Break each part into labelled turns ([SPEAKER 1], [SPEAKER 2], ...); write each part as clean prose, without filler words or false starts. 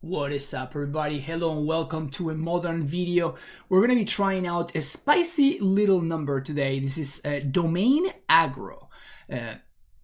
[SPEAKER 1] What is up, everybody? Hello and welcome to a modern video. We're going to be trying out a spicy little number today. This is Domain Aggro.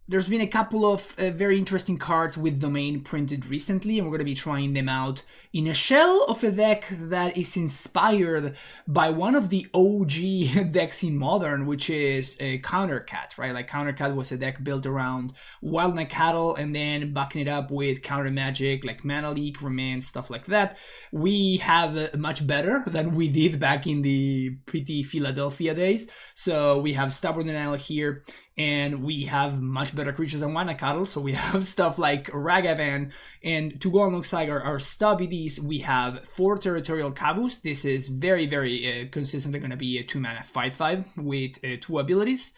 [SPEAKER 1] There's been a couple of very interesting cards with Domain printed recently, and we're going to be trying them out in a shell of a deck that is inspired by one of the OG decks in Modern, which is Countercat, right? Like Countercat was a deck built around Wild Cattle and then backing it up with counter magic like Mana Leak, Remand, stuff like that. We have much better than we did back in the pretty Philadelphia days. So we have Stubborn Denial here, and we have much better creatures than Wild Cattle. So we have stuff like Ragavan, and to go alongside our Stompy, we have 4 Territorial Caboose. This is very consistently going to be a 2-mana 5/5 with 2 abilities.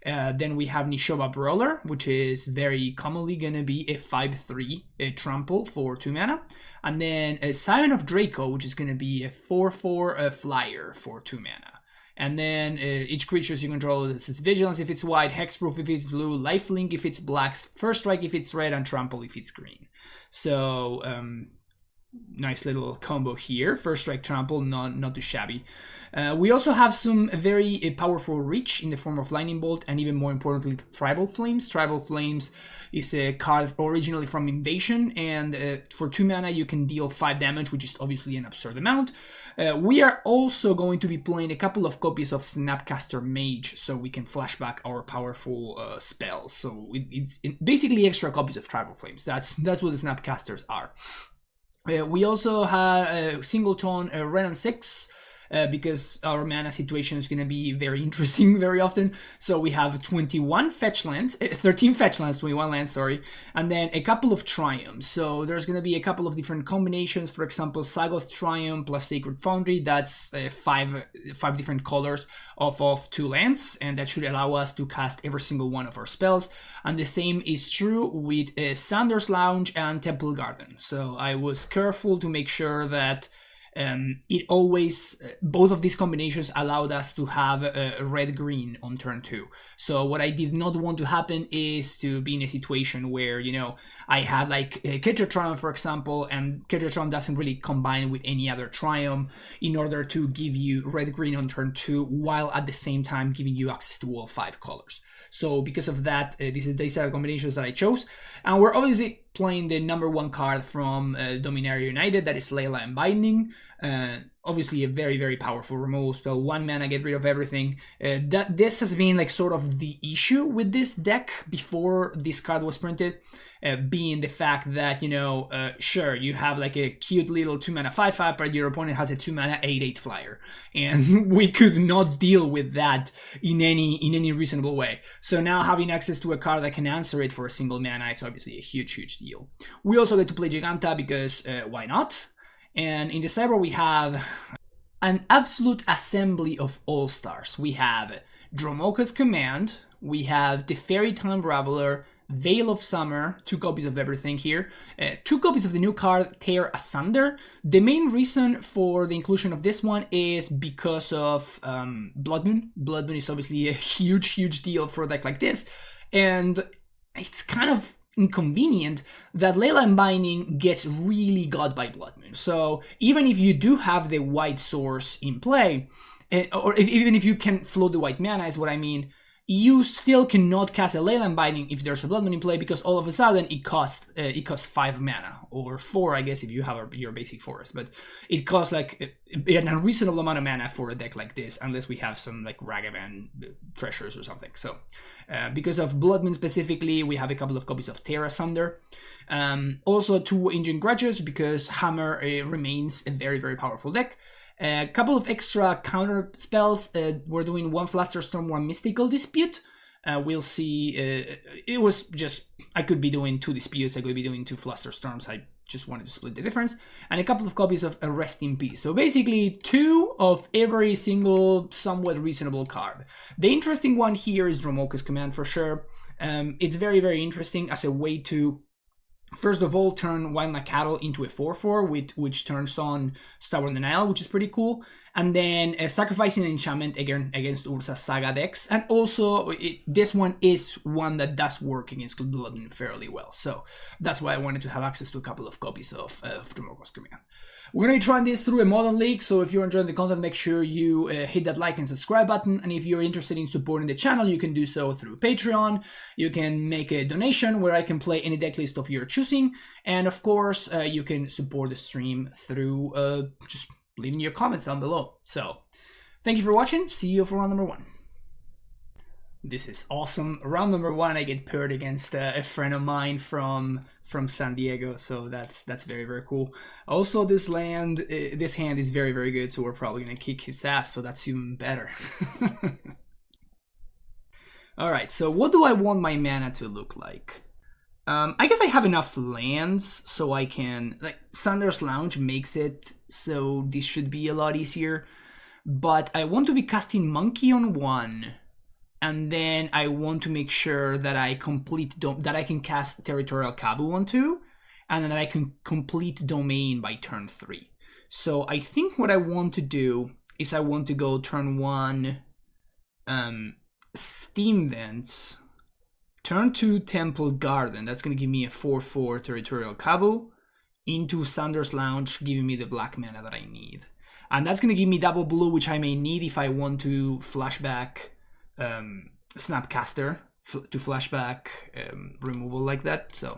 [SPEAKER 1] Then we have Nishoba Brawler, which is very commonly going to be a 5/3 trample for 2 mana. And then a Scion of Draco, which is going to be a 4/4 flyer for 2 mana. And then each creature you control, this is Vigilance if it's white, Hexproof if it's blue, Lifelink if it's black, First Strike if it's red, and Trample if it's green. So, nice little combo here. First Strike, Trample, not too shabby. We also have some very powerful reach in the form of Lightning Bolt, and even more importantly, Tribal Flames. Tribal Flames is a card originally from Invasion, and for 2 mana you can deal 5 damage, which is obviously an absurd amount. We are also going to be playing a couple of copies of Snapcaster Mage, so we can flashback our powerful spells. So it's basically extra copies of Tribal Flames. That's what the Snapcasters are. We also have a singleton Ren 6, because our mana situation is going to be very interesting very often. So we have 21 fetch lands, 13 fetch lands, 21 lands, sorry, and then a couple of Triumphs. So there's going to be a couple of different combinations. For example, Sagoth Triumph plus Sacred Foundry, that's 5 different colors of 2 lands, and that should allow us to cast every single one of our spells. And the same is true with Sanders Lounge and Temple Garden. So I was careful to make sure that it always, both of these combinations allowed us to have a red-green on turn 2. So what I did not want to happen is to be in a situation where, you know, I had like a Catcher Triumph, for example, and Catcher Triumph doesn't really combine with any other Triumph in order to give you red-green on turn 2, while at the same time giving you access to all 5 colors. So because of that, these are the combinations that I chose. And we're obviously playing the number 1 card from Dominaria United, that is Layla Unbinding. Obviously a very powerful removal spell. 1 mana, get rid of everything. This has been like sort of the issue with this deck before this card was printed, being the fact that, you know, sure, you have like a cute little 2 mana 5/5, but your opponent has a 2 mana 8/8 flyer, and we could not deal with that in any reasonable way. So now having access to a card that can answer it for a single mana is obviously a huge deal. We also get to play Giganta because why not? And in the sideboard we have an absolute assembly of all-stars. We have Dromoka's Command, we have the Fairy Time Raveler, Veil of Summer, 2 copies of everything here, 2 copies of the new card Tear Asunder. The main reason for the inclusion of this one is because of Blood Moon. Blood Moon is obviously a huge deal for a deck like this, and it's kind of inconvenient that Layla Unbinding gets really got by Blood Moon. So even if you do have the white source in play, or even if you can float the white mana, is what I mean, you still cannot cast a Layla Unbinding if there's a Blood Moon in play, because all of a sudden it costs 5 mana, or 4, I guess, if you have your basic forest. But it costs like an unreasonable amount of mana for a deck like this, unless we have some like Ragavan treasures or something. So because of Blood Moon specifically, we have a couple of copies of Tear Asunder. Also 2 Ancient Grudges, because Hammer remains a very powerful deck. A couple of extra counter spells. We're doing 1 Flusterstorm, 1 Mystical Dispute. We'll see. It was just, I could be doing 2 Disputes, I could be doing 2 Flusterstorms. I just wanted to split the difference. And a couple of copies of Rest in Peace. So basically 2 of every single somewhat reasonable card. The interesting one here is Dromoka's Command for sure. It's very interesting as a way to, first of all, turn Wild Cattle into a 4/4, which turns on Stubborn Denial, which is pretty cool. And then sacrificing an enchantment again against Urza's Saga decks. And also, this one is one that does work against Bloodmoon fairly well. So that's why I wanted to have access to a couple of copies of Tomorrow's Command. We're going to be trying this through a modern league, so if you're enjoying the content, make sure you hit that like and subscribe button. And if you're interested in supporting the channel, you can do so through Patreon. You can make a donation where I can play any deck list of your choosing. And of course, you can support the stream through just leaving your comments down below. So, thank you for watching. See you for round number 1. This is awesome. Round number 1, I get paired against a friend of mine from San Diego, so that's very, very cool. Also, this hand is very, very good, so we're probably gonna kick his ass, so that's even better. All right, so what do I want my mana to look like? I guess I have enough lands, so I can, like, Sanders Lounge makes it so this should be a lot easier. But I want to be casting Monkey on 1. And then I want to make sure that I can cast Territorial Kabu on 2, and then I can complete Domain by turn 3. So I think what I want to do is I want to go turn 1 Steam Vents, turn 2 Temple Garden, that's going to give me a 4/4 Territorial Kabu, into Sanders Lounge, giving me the black mana that I need. And that's going to give me double blue, which I may need if I want to flashback Snapcaster to flashback removal like that. So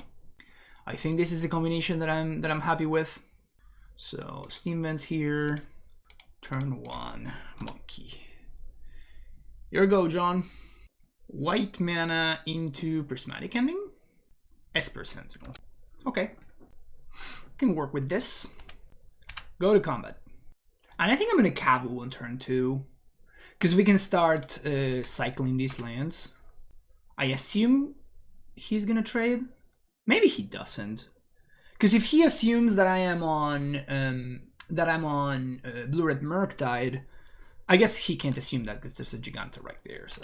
[SPEAKER 1] I think this is the combination that I'm happy with. So Steam Vents here, turn 1 Monkey. Here we go, John. White mana into Prismatic Ending, Esper Sentinel. Okay, can work with this. Go to combat, and I think I'm gonna Kabu on turn 2. Because we can start cycling these lands. I assume he's gonna trade. Maybe he doesn't. Because if he assumes that I am on Blue-Red Murktide, I guess he can't assume that because there's a Giganta right there. So,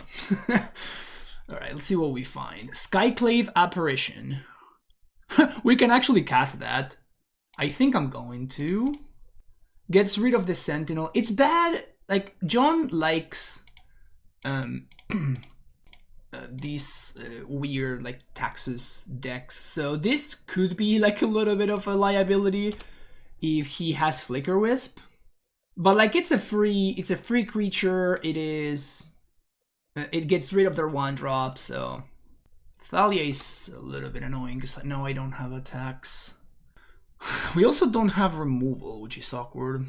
[SPEAKER 1] all right, let's see what we find. Skyclave Apparition. We can actually cast that. I think I'm going to. Gets rid of the Sentinel. It's bad. Like, John likes these weird, like, Taxus decks. So this could be, like, a little bit of a liability if he has Flicker Wisp. But, like, it's a free creature. It gets rid of their 1-drop, so Thalia is a little bit annoying because now I don't have attacks. We also don't have removal, which is awkward.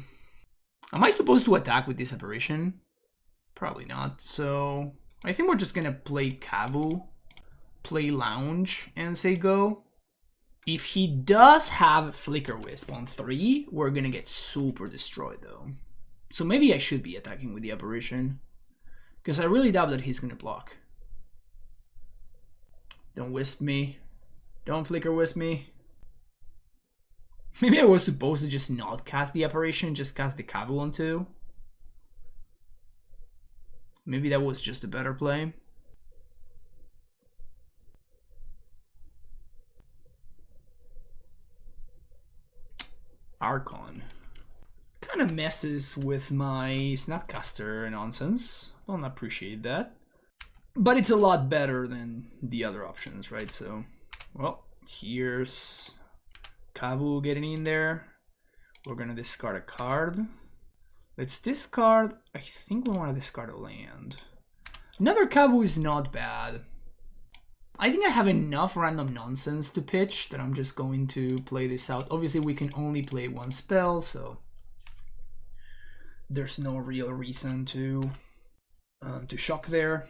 [SPEAKER 1] Am I supposed to attack with this apparition? Probably not. So I think we're just gonna play Kabu, play Lounge, and say go. If he does have Flicker Wisp on 3, we're gonna get super destroyed though. So maybe I should be attacking with the apparition, because I really doubt that he's gonna block. Don't wisp me. Don't Flicker Wisp me. Maybe I was supposed to just not cast the apparition, just cast the Kabu on 2. Maybe that was just a better play. Archon. Kind of messes with my Snapcaster nonsense. Don't appreciate that. But it's a lot better than the other options, right? So, well, here's Kabu getting in there. We're gonna discard a card. Let's discard. I think we want to discard a land. Another Kabu is not bad. I think I have enough random nonsense to pitch that I'm just going to play this out. Obviously, we can only play 1 spell, so there's no real reason to shock there.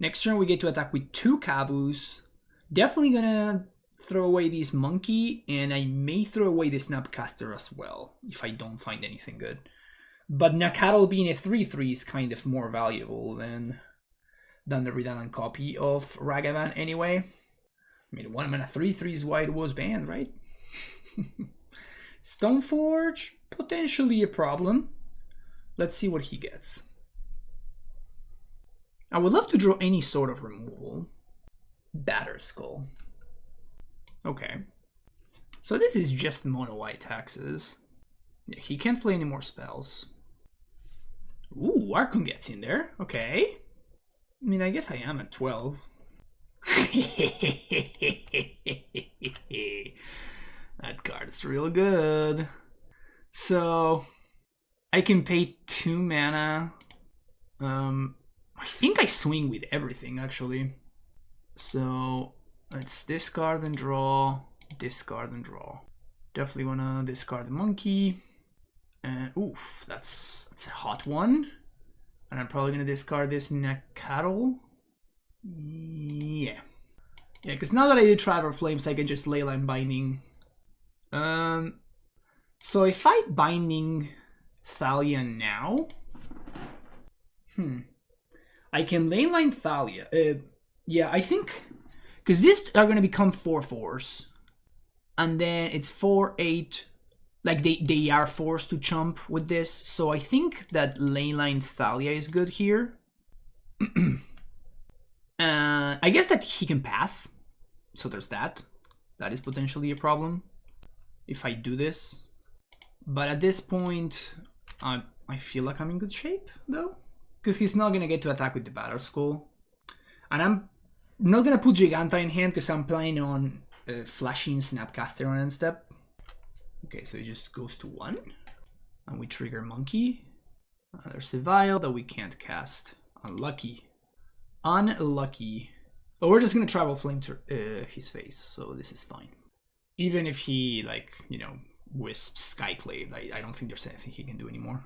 [SPEAKER 1] Next turn, we get to attack with 2 Kabus. Definitely gonna throw away this Monkey, and I may throw away the Snapcaster as well if I don't find anything good. But Nakatl being a 3/3 is kind of more valuable than the redundant copy of Ragavan anyway. I mean, 1 mana 3/3 is why it was banned, right? Stoneforge, potentially a problem. Let's see what he gets. I would love to draw any sort of removal. Batterskull. Okay. So this is just mono white taxes. He can't play any more spells. Oh, Archon gets in there. Okay. I mean, I guess I am at 12. That card is real good. So I can pay 2 mana. I think I swing with everything actually. So let's discard and draw. Discard and draw. Definitely wanna discard the monkey. And oof, that's a hot one. And I'm probably gonna discard this in a cattle. Yeah. Yeah, because now that I did Traveler Flames, I can just Leyline Binding. So if I Binding Thalia now, I can Leyline Thalia. Yeah, I think because these are gonna become 4/4s, and then it's 4/8. Like they are forced to chump with this, so I think that Leyline Thalia is good here. I guess that he can path, so there's that. That is potentially a problem if I do this. But at this point, I feel like I'm in good shape though, because he's not gonna get to attack with the Battle Skull, and I'm not gonna put Giganta in hand because I'm planning on flashing Snapcaster on end step. Okay, so it just goes to 1, and we trigger Monkey. There's a Vial that we can't cast. Unlucky. Unlucky. But we're just gonna Travel Flame to his face, so this is fine. Even if he, like, you know, wisps Skyclave, I don't think there's anything he can do anymore.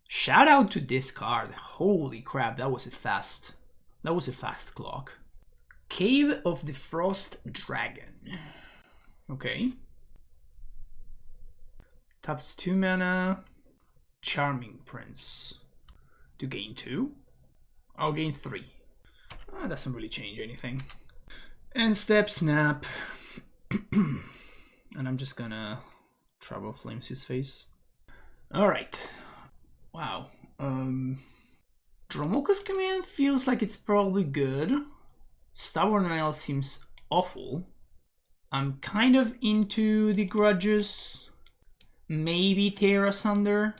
[SPEAKER 1] Shout out to this card. Holy crap, that was a fast clock. Cave of the Frost Dragon. Okay. Taps 2 mana. Charming Prince. To gain 2. I'll gain 3. That doesn't really change anything. And step Snap. And I'm just gonna Travel Flames his face. Alright. Wow. Dromoka's Command feels like it's probably good. Stubborn Isle seems awful. I'm kind of into the Grudges. Maybe Tear Asunder.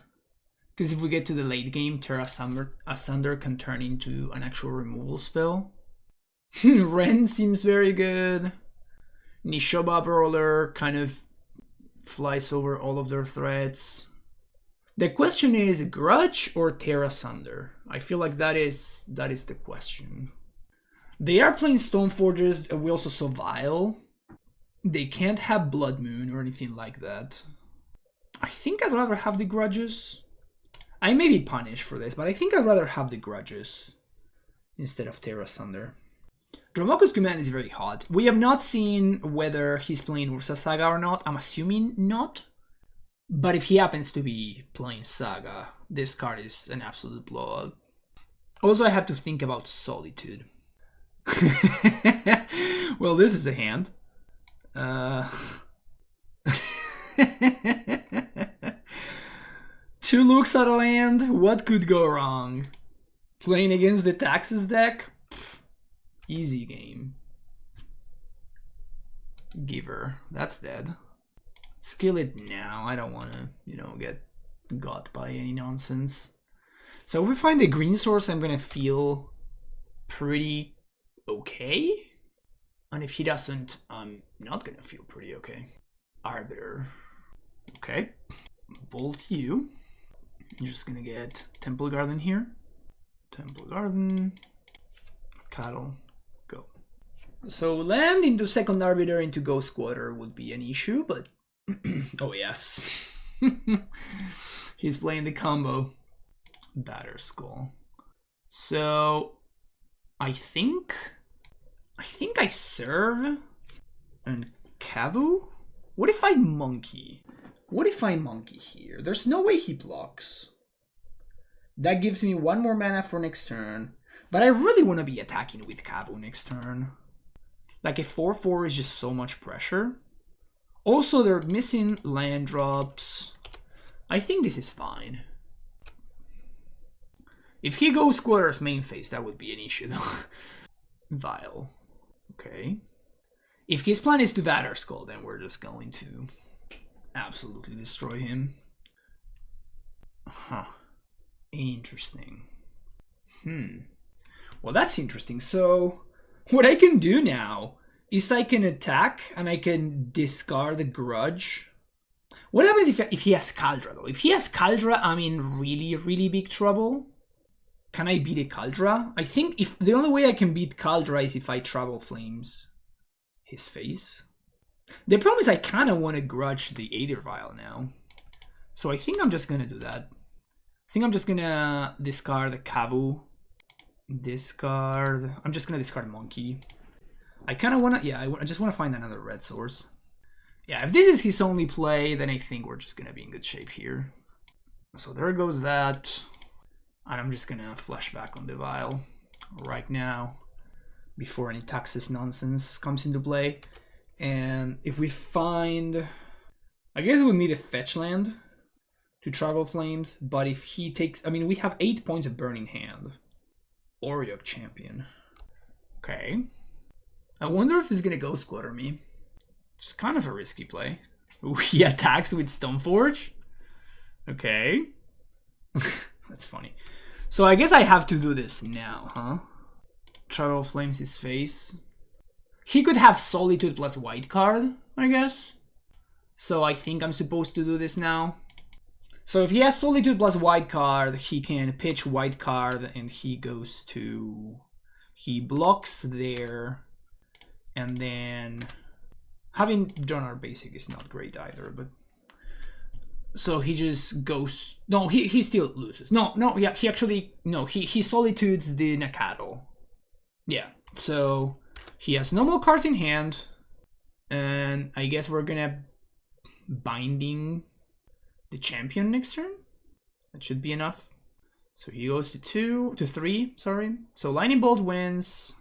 [SPEAKER 1] Because if we get to the late game, Tear Asunder can turn into an actual removal spell. Ren seems very good. Nishoba Brawler kind of flies over all of their threats. The question is Grudge or Tear Asunder? I feel like that is the question. They are playing Stoneforges. We also saw Vial. They can't have Blood Moon or anything like that. I think I'd rather have the Grudges. I may be punished for this, but I think I'd rather have the Grudges instead of Tear Asunder. Dromoka's Command is very hot. We have not seen whether he's playing Ursa Saga or not. I'm assuming not. But if he happens to be playing Saga, this card is an absolute blowout. Also, I have to think about Solitude. Well, this is a hand. Two looks at a land. What could go wrong? Playing against the Taxes deck? Pfft, easy game. Giver. That's dead. Skill it now. I don't want to, get got by any nonsense. So if we find the green source, I'm going to feel pretty okay. And if he doesn't, I'm not going to feel pretty okay. Arbiter. Okay. Bolt you. You're just going to get Temple Garden here. Temple Garden. Cattle. Go. So land into second Arbiter into Ghost Quarter would be an issue, but... oh, yes. He's playing the combo. Batter Skull. So... I think I serve and Kavu? What if I monkey? What if I monkey here? There's no way he blocks. That gives me 1 more mana for next turn. But I really want to be attacking with Kavu next turn. Like a 4/4 is just so much pressure. Also, they're missing land drops. I think this is fine. If he goes Quarter's main phase, that would be an issue though. Vial. Okay. If his plan is to Batter Skull, then we're just going to absolutely destroy him. Huh. Interesting. Well, that's interesting. So, what I can do now is I can attack and I can discard the Grudge. What happens if he has Kaldra, though? If he has Kaldra, I'm in really, really big trouble. Can I beat a Kaldra? I think if the only way I can beat Kaldra is if I Trouble Flames his face. The problem is I kind of want to Grudge the Aether Vial now. So I think I'm just going to do that. I think I'm just going to discard the Kavu. Discard. I'm just going to discard Monkey. I kind of want to, yeah, I just want to find another red source. Yeah, if this is his only play, then I think we're just going to be in good shape here. So there goes that. And I'm just going to flash back on the vial right now before any taxes nonsense comes into play. And if we find, I guess we'll need a fetch land to Trouble Flames, but if he takes, I mean, we have 8 points of Burning Hand. Oriok Champion. Okay. I wonder if he's gonna Ghost Quarter me. It's kind of a risky play. Ooh, he attacks with Stoneforge? Okay. That's funny. So I guess I have to do this now, huh? Trouble Flames his face. He could have Solitude plus White card, I guess. So I think I'm supposed to do this now. So if he has Solitude plus White card, he can pitch White card and he goes to... He blocks there. And then... Having done our basic is not great either, but... So he just goes... No, he still loses. No, yeah, he actually... No, he Solitudes the Nakatl. Yeah, so... He has no more cards in hand. And I guess we're gonna... Binding... the champion next turn. That should be enough. So he goes to 3, sorry. So Lightning Bolt wins.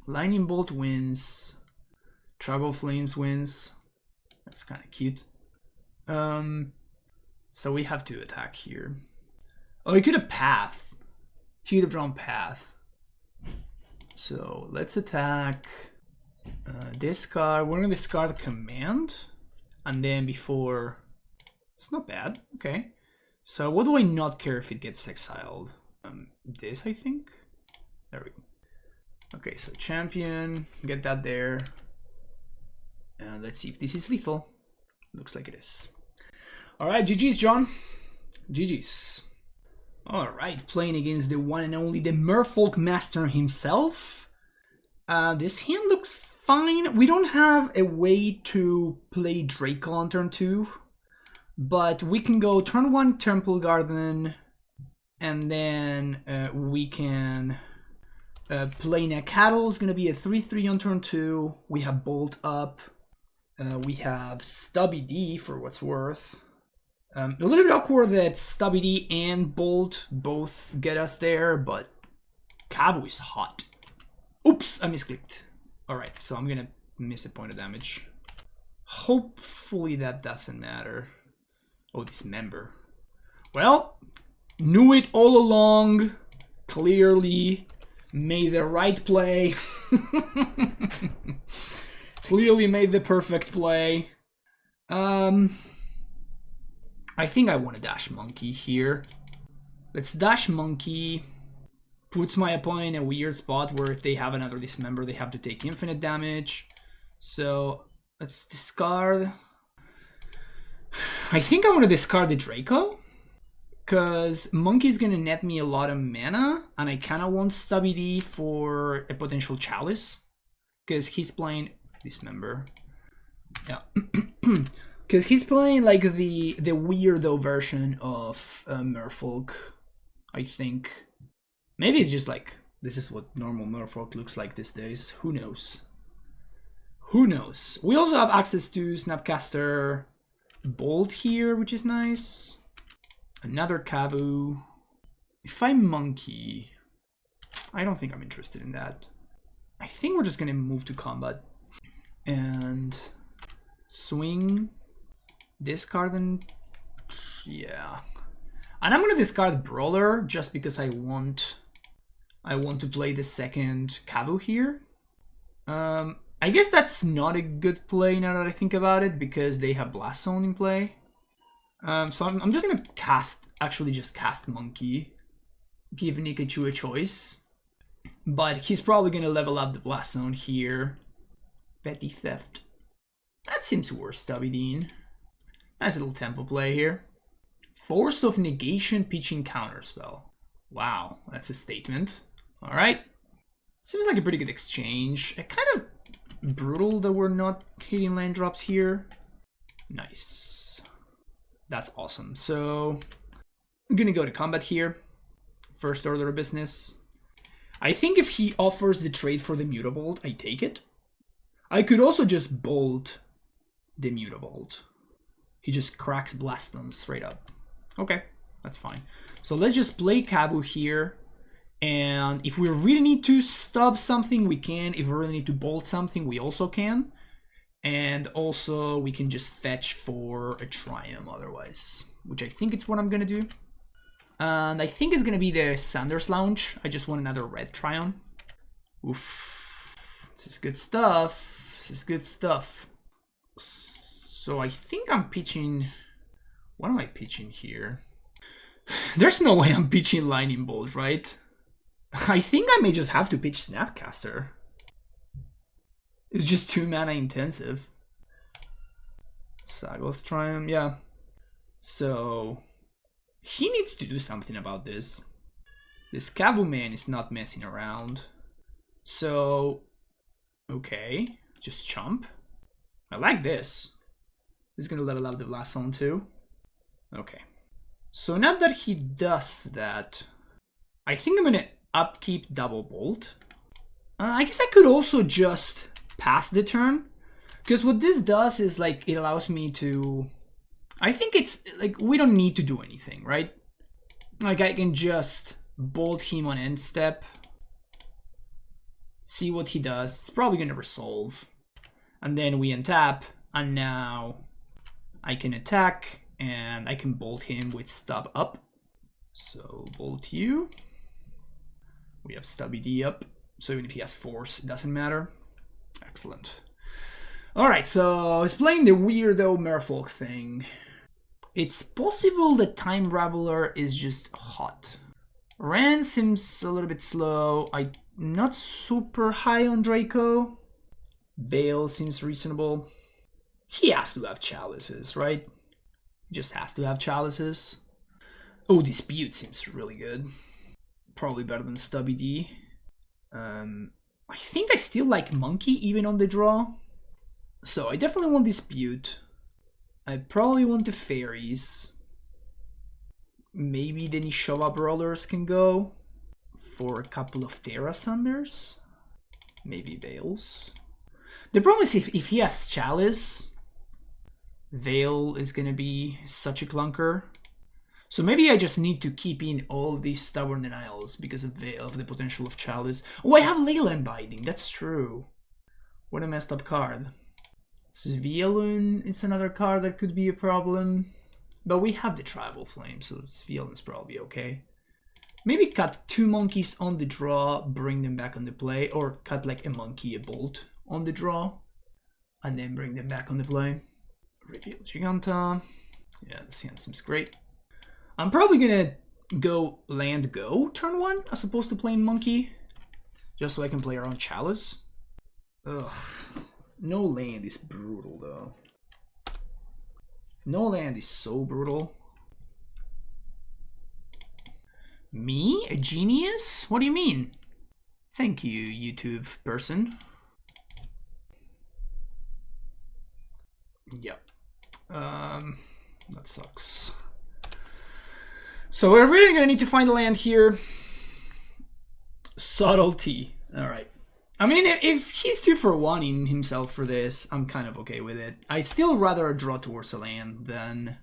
[SPEAKER 1] Lightning Bolt wins. Trouble Flames wins. That's kind of cute. So we have to attack here. Oh, he could have Path. He could have drawn Path. So let's attack. Discard. We're gonna discard Command, and then before, it's not bad. Okay. So what do I not care if it gets exiled? This I think. There we go. Okay, so champion, get that there. And let's see if this is lethal. Looks like it is. All right, GG's, John. GG's. All right, playing against the one and only the Merfolk Master himself. This hand looks fine. We don't have a way to play Draco on turn 2, but we can go turn 1 Temple Garden, and then we can play Nakatl. It's going to be a 3/3 on turn 2. We have Bolt up. We have Stubby D for what's worth. A little bit awkward that Stubby D and Bolt both get us there, but Cabo is hot. Oops, I misclicked. Alright, so I'm gonna miss a point of damage. Hopefully that doesn't matter. Oh, Dismember. Well, knew it all along. Clearly made the right play. Clearly made the perfect play. I think I want to Dash Monkey here. Let's Dash Monkey. Puts my opponent in a weird spot where if they have another Dismember, they have to take infinite damage. So let's discard. I think I want to discard the Draco, because Monkey's going to net me a lot of mana, and I kind of want Stubby D for a potential Chalice, because he's playing Dismember. Yeah. Because he's playing like the weirdo version of Merfolk, I think. Maybe it's just like, this is what normal Merfolk looks like these days. Who knows? Who knows? We also have access to Snapcaster Bolt here, which is nice. Another Kavu. If I Monkey, I don't think I'm interested in that. I think we're just going to move to combat. And swing. Discard and... yeah. And I'm going to discard Brawler just because I want to play the second Kavu here. I guess that's not a good play now that I think about it, because they have Blast Zone in play. So I'm just gonna cast, actually just cast Monkey. Give Nikachu a choice. But he's probably gonna level up the Blast Zone here. Petty Theft. That seems worse, Stubby Dean. Nice little tempo play here. Force of Negation, pitching Counterspell. Wow, that's a statement. Alright. Seems like a pretty good exchange. Kind of brutal that we're not hitting land drops here. Nice. That's awesome. So, I'm gonna go to combat here. First order of business. I think if he offers the trade for the Mutavault, I take it. I could also just bolt the Mutavault. He just cracks Blaststone straight up. Okay, that's fine. So let's just play Kabu here. And if we really need to stop something, we can. If we really need to bolt something, we also can. And also, we can just fetch for a Triumph otherwise, which I think it's what I'm gonna do. And I think it's gonna be the Sanders Lounge. I just want another red Triumph. Oof. This is good stuff. This is good stuff. So I think I'm pitching... What am I pitching here? There's no way I'm pitching Lightning Bolt, right? I think I may just have to pitch Snapcaster. It's just 2 mana intensive. Sagoth Triumph, yeah. So... he needs to do something about this. This Kabu man is not messing around. So... okay. Just chump. I like this. This is gonna level up the Blast Zone too. Okay. So now that he does that, I think I'm gonna upkeep Double Bolt. I guess I could also just pass the turn. Because what this does is like, it allows me to... I think it's like, we don't need to do anything, right? Like I can just bolt him on end step. See what he does. It's probably gonna resolve. And then we untap. And now I can attack. And I can bolt him with Stub up. So bolt you. We have Stubby D up. So even if he has force, it doesn't matter. Excellent. Alright, so he's playing the weirdo Merfolk thing. It's possible that Time Raveler is just hot. Ran seems a little bit slow. I'm not super high on Draco. Veil seems reasonable. He has to have chalices, right? He just has to have chalices. Oh, Dispute seems really good. Probably better than Stubby D. I think I still like Monkey even on the draw. So I definitely want Dispute. I probably want the Fairies. Maybe the Nishowa Brothers can go for a couple of Terra Sunders. Maybe Veils. The problem is if he has Chalice, Veil is gonna be such a clunker. So maybe I just need to keep in all these Stubborn Denials because of the potential of Chalice. Oh, I have Leyland Binding, that's true. What a messed up card. Svielun, it's another card that could be a problem. But we have the Tribal Flame, so Svielun's probably okay. Maybe cut 2 monkeys on the draw, bring them back on the play, or cut like a monkey, a bolt on the draw, and then bring them back on the play. Reveal Giganta. Yeah, this hand seems great. I'm probably gonna go land go turn 1 as opposed to playing monkey, just so I can play around Chalice. Ugh. No land is brutal though. No land is so brutal. Me? A genius? What do you mean? Thank you, YouTube person. Yep. That sucks. So we're really gonna need to find a land here. Subtlety. Alright. I mean, if he's 2 for 1-ing himself for this, I'm kind of okay with it. I'd still rather draw towards a land than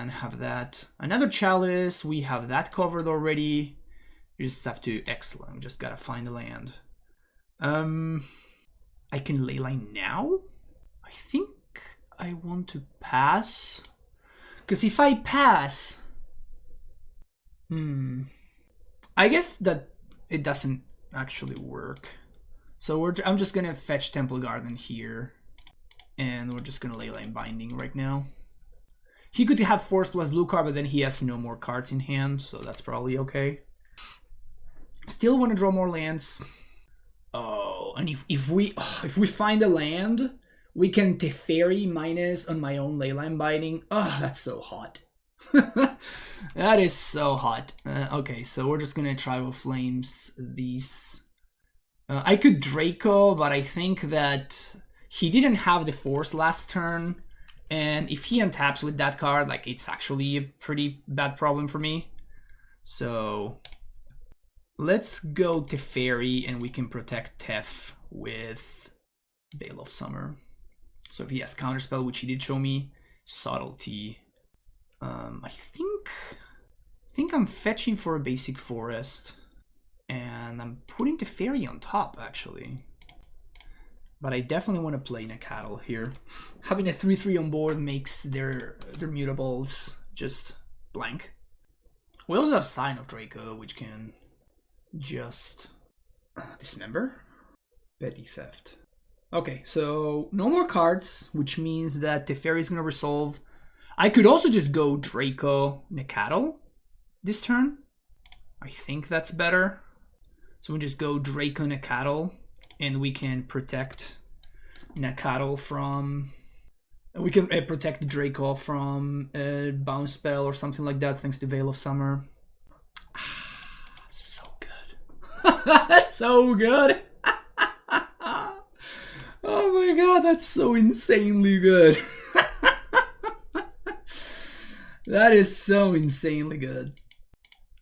[SPEAKER 1] have that. Another Chalice, we have that covered already. We just have to, excellent, we just gotta find a land. I can leyline now? I think I want to pass. Because if I pass... I guess that it doesn't actually work. So I'm just gonna fetch Temple Garden here. And we're just gonna Leyline Binding right now. He could have Force plus blue card, but then he has no more cards in hand, so that's probably okay. Still want to draw more lands. Oh, and if we find a land, we can Teferi minus on my own Leyline Binding. Oh, that's so hot. That is so hot. Okay, so we're just gonna Tribal Flames these. I could Draco, but I think that he didn't have the Force last turn, and if he untaps with that card, like, it's actually a pretty bad problem for me. So let's go Teferi, and we can protect Tef with Veil of Summer. So if he has Counterspell, which he did show me, Subtlety. I think I'm fetching for a basic forest, and I'm putting Teferi on top, actually. But I definitely want to play Nacatl here. Having a 3/3 on board makes their mutables just blank. We also have Sign of Draco, which can just dismember. Petty Theft. Okay, so no more cards, which means that Teferi is going to resolve. I could also just go Draco Nacatl this turn. I think that's better. So we just go Draco Nacatl, and we can protect Nacatl from... We can protect Draco from a bounce spell or something like that, thanks to Veil of Summer. So good. So good. Oh my god, that's so insanely good. That is so insanely good.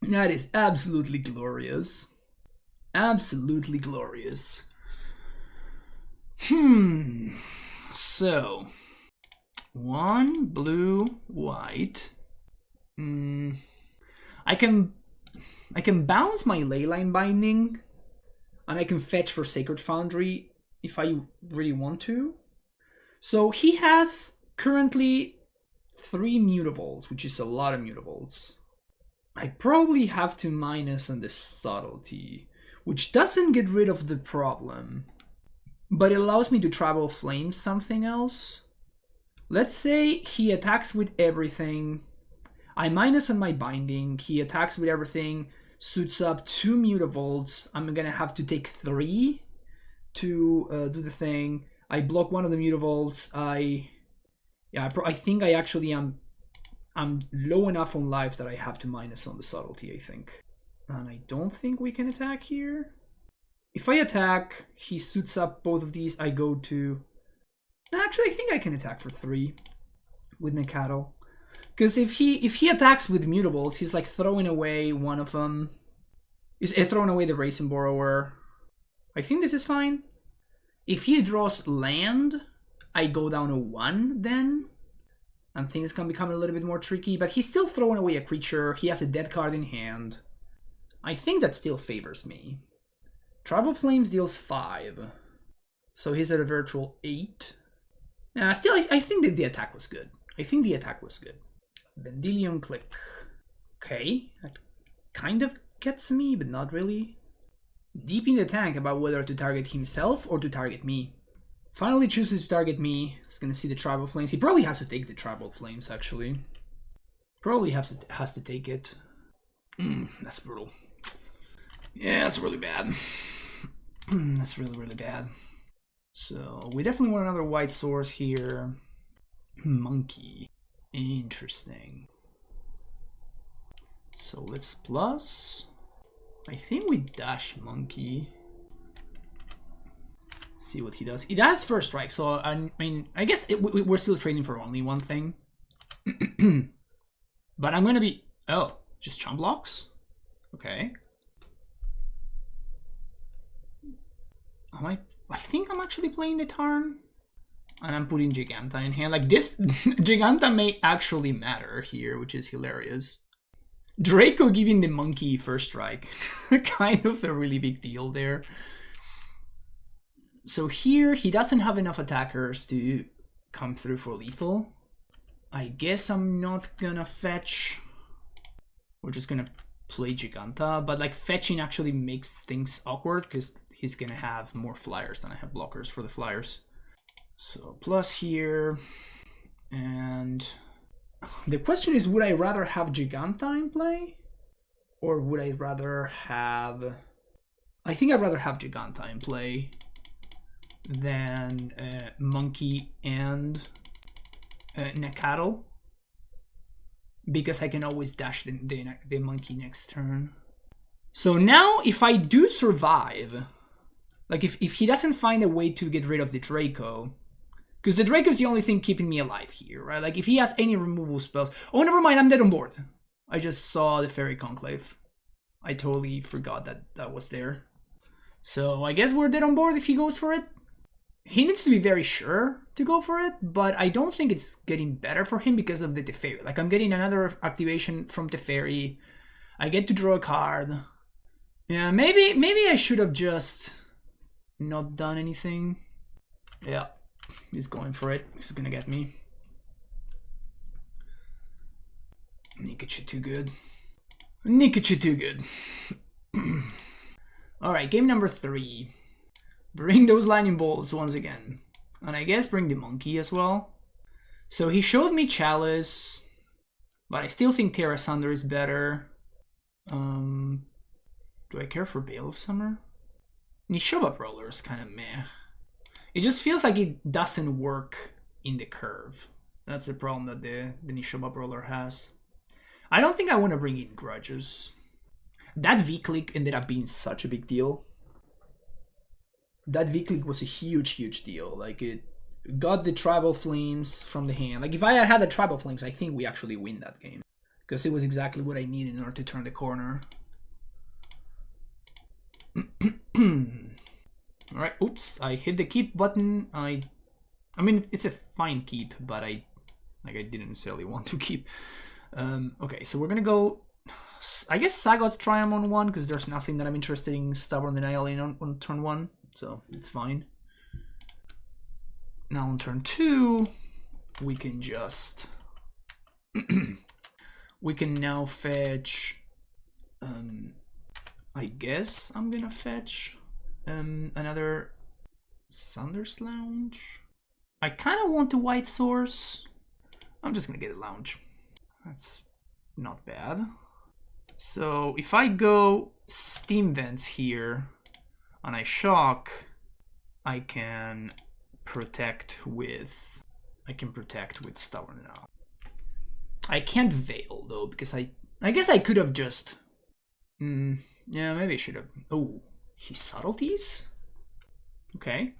[SPEAKER 1] That is absolutely glorious. Absolutely glorious. So, 1 blue, white. I can bounce my Leyline Binding, and I can fetch for Sacred Foundry if I really want to. So he has currently 3 mutables, which is a lot of mutables. I probably have to minus on the Subtlety, which doesn't get rid of the problem, but it allows me to Tribal Flame something else. Let's say he attacks with everything. I minus on my Binding. He attacks with everything, suits up 2 mutables. I'm gonna have to take 3 to do the thing. I block one of the mutables. I think I actually am. I'm low enough on life that I have to minus on the Subtlety, I think. And I don't think we can attack here. If I attack, he suits up both of these. I go to... Actually, I think I can attack for 3 with Nacatl. Because if he attacks with mutables, he's like throwing away one of them. He's throwing away the Raisin Borrower. I think this is fine. If he draws land, I go down to 1 then. And things can become a little bit more tricky. But he's still throwing away a creature. He has a dead card in hand. I think that still favors me. Tribal Flames deals 5. So he's at a virtual 8. Still, I think that the attack was good. Vendilion Click. Okay, that kind of gets me, but not really. Deep in the tank about whether to target himself or to target me. Finally chooses to target me. He's gonna see the Tribal Flames. He probably has to take the Tribal Flames, actually. Probably has to take it. That's brutal. Yeah, that's really bad. That's really, really bad. So, we definitely want another white source here. Monkey. Interesting. So, let's plus. I think we dash Monkey. See what he does. He does first strike, so I mean, I guess we're still trading for only one thing. But I'm gonna be... Oh, just chump blocks? Okay. I think I'm actually playing the Tarn. And I'm putting Giganta in hand. Like this, Giganta may actually matter here, which is hilarious. Draco giving the Monkey first strike. Kind of a really big deal there. So here, he doesn't have enough attackers to come through for lethal. I guess I'm not gonna fetch. We're just gonna play Giganta. But like fetching actually makes things awkward because he's gonna have more flyers than I have blockers for the flyers. So plus here, and the question is, would I rather have Giganta in play? Or would I rather have... I think I'd rather have Giganta in play than Monkey and Nakatl, because I can always dash the Monkey next turn. So now if I do survive, like if he doesn't find a way to get rid of the Draco, because the Draco is the only thing keeping me alive here, right? Like if he has any removal spells... Oh, never mind, I'm dead on board. I just saw the Fairy Conclave. I totally forgot that that was there. So I guess we're dead on board if he goes for it. He needs to be very sure to go for it, but I don't think it's getting better for him because of the Teferi. Like I'm getting another activation from Teferi. I get to draw a card. Yeah, maybe I should have just not done anything. Yeah, he's going for it. He's gonna get me. Nikachu too good. Nikachu too good. Alright, game number 3. Bring those lightning bolts once again. And I guess bring the monkey as well. So he showed me Chalice, but I still think Terra Sunder is better. Do I care for Veil of Summer? Nishoba Roller is kind of meh. It just feels like it doesn't work in the curve. That's the problem that the Nishoba Roller has. I don't think I want to bring in Grudges. That V-Click ended up being such a big deal. That V-Click was a huge deal. Like, it got the Tribal Flames from the hand. Like, if I had had the Tribal Flames, I think we actually win that game. Because it was exactly what I needed in order to turn the corner. Alright, oops, I hit the keep button. I mean, it's a fine keep, but I didn't necessarily want to keep. Okay, so we're gonna go... I guess Sagot Triumph on 1, because there's nothing that I'm interested in Stubborn Denial in on turn 1, so it's fine. Now on turn 2, we can just... we can now fetch... I guess I'm gonna fetch another Sunder's Lounge. I kind of want the White Source. I'm just gonna get a Lounge. That's not bad. So if I go Steam Vents here and I shock, I can protect with Stubborn now. I can't Veil though, because I guess I could have just yeah, maybe I should have. Oh, his Subtleties? Okay.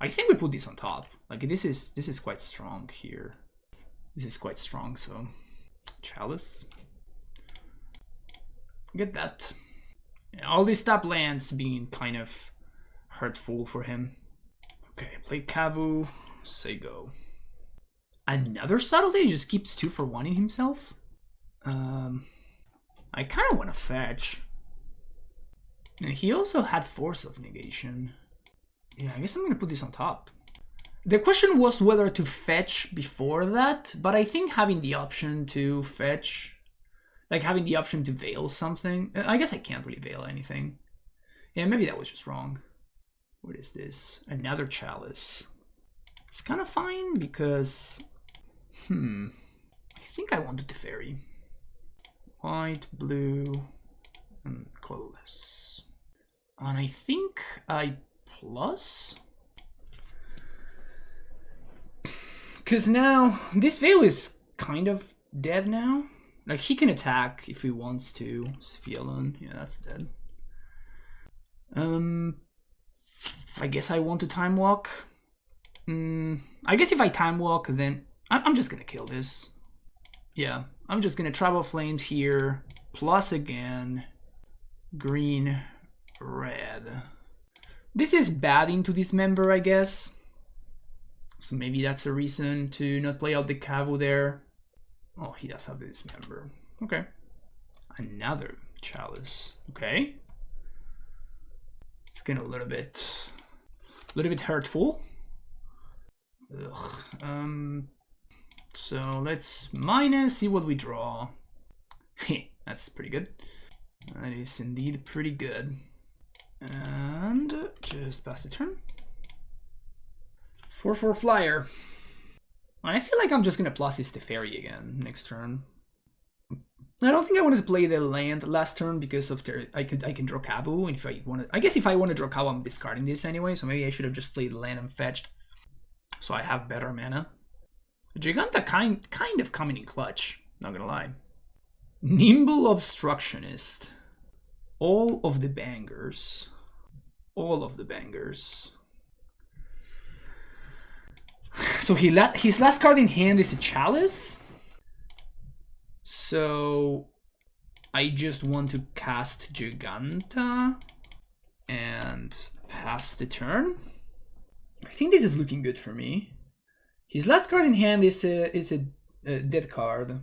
[SPEAKER 1] I think we put this on top. Like this is quite strong here. This is quite strong, so Chalice. Get that. Yeah, all these top lands being kind of hurtful for him. Okay, play Kavu, say go. Another Subtlety? He just keeps 2 for 1 in himself? I kind of want to fetch. And he also had Force of Negation. Yeah, I guess I'm going to put this on top. The question was whether to fetch before that, but I think having the option to fetch, like having the option to Veil something, I guess I can't really Veil anything. Yeah, maybe that was just wrong. What is this? Another Chalice. It's kind of fine because, I think I wanted the Fairy. White, blue, and colorless. And I think I plus. Because now, this Veil is kind of dead now. Like, he can attack if he wants to. Sphealon, yeah, that's dead. I guess I want to Time Walk. I guess if I Time Walk, then I'm just gonna kill this. Yeah, I'm just gonna Tribal Flames here, plus again, green, red. This is bad into Dismember, I guess. So maybe that's a reason to not play out the Kavu there. Oh, he does have the Dismember. Okay. Another Chalice. Okay. It's getting a little bit hurtful. Ugh. So let's minus, see what we draw. That's pretty good. That is indeed pretty good. And just pass the turn. 4/4 flyer. And I feel like I'm just gonna plus this Teferi again next turn. I don't think I wanted to play the land last turn because of I can draw Kavu, and if I want to, I guess if I want to draw Kavu, I'm discarding this anyway. So maybe I should have just played the land and fetched, so I have better mana. Giganta kind of coming in clutch. Not gonna lie. Nimble Obstructionist. All of the bangers. All of the bangers. So his last card in hand is a Chalice. So I just want to cast Giganta and pass the turn. I think this is looking good for me. His last card in hand is a dead card.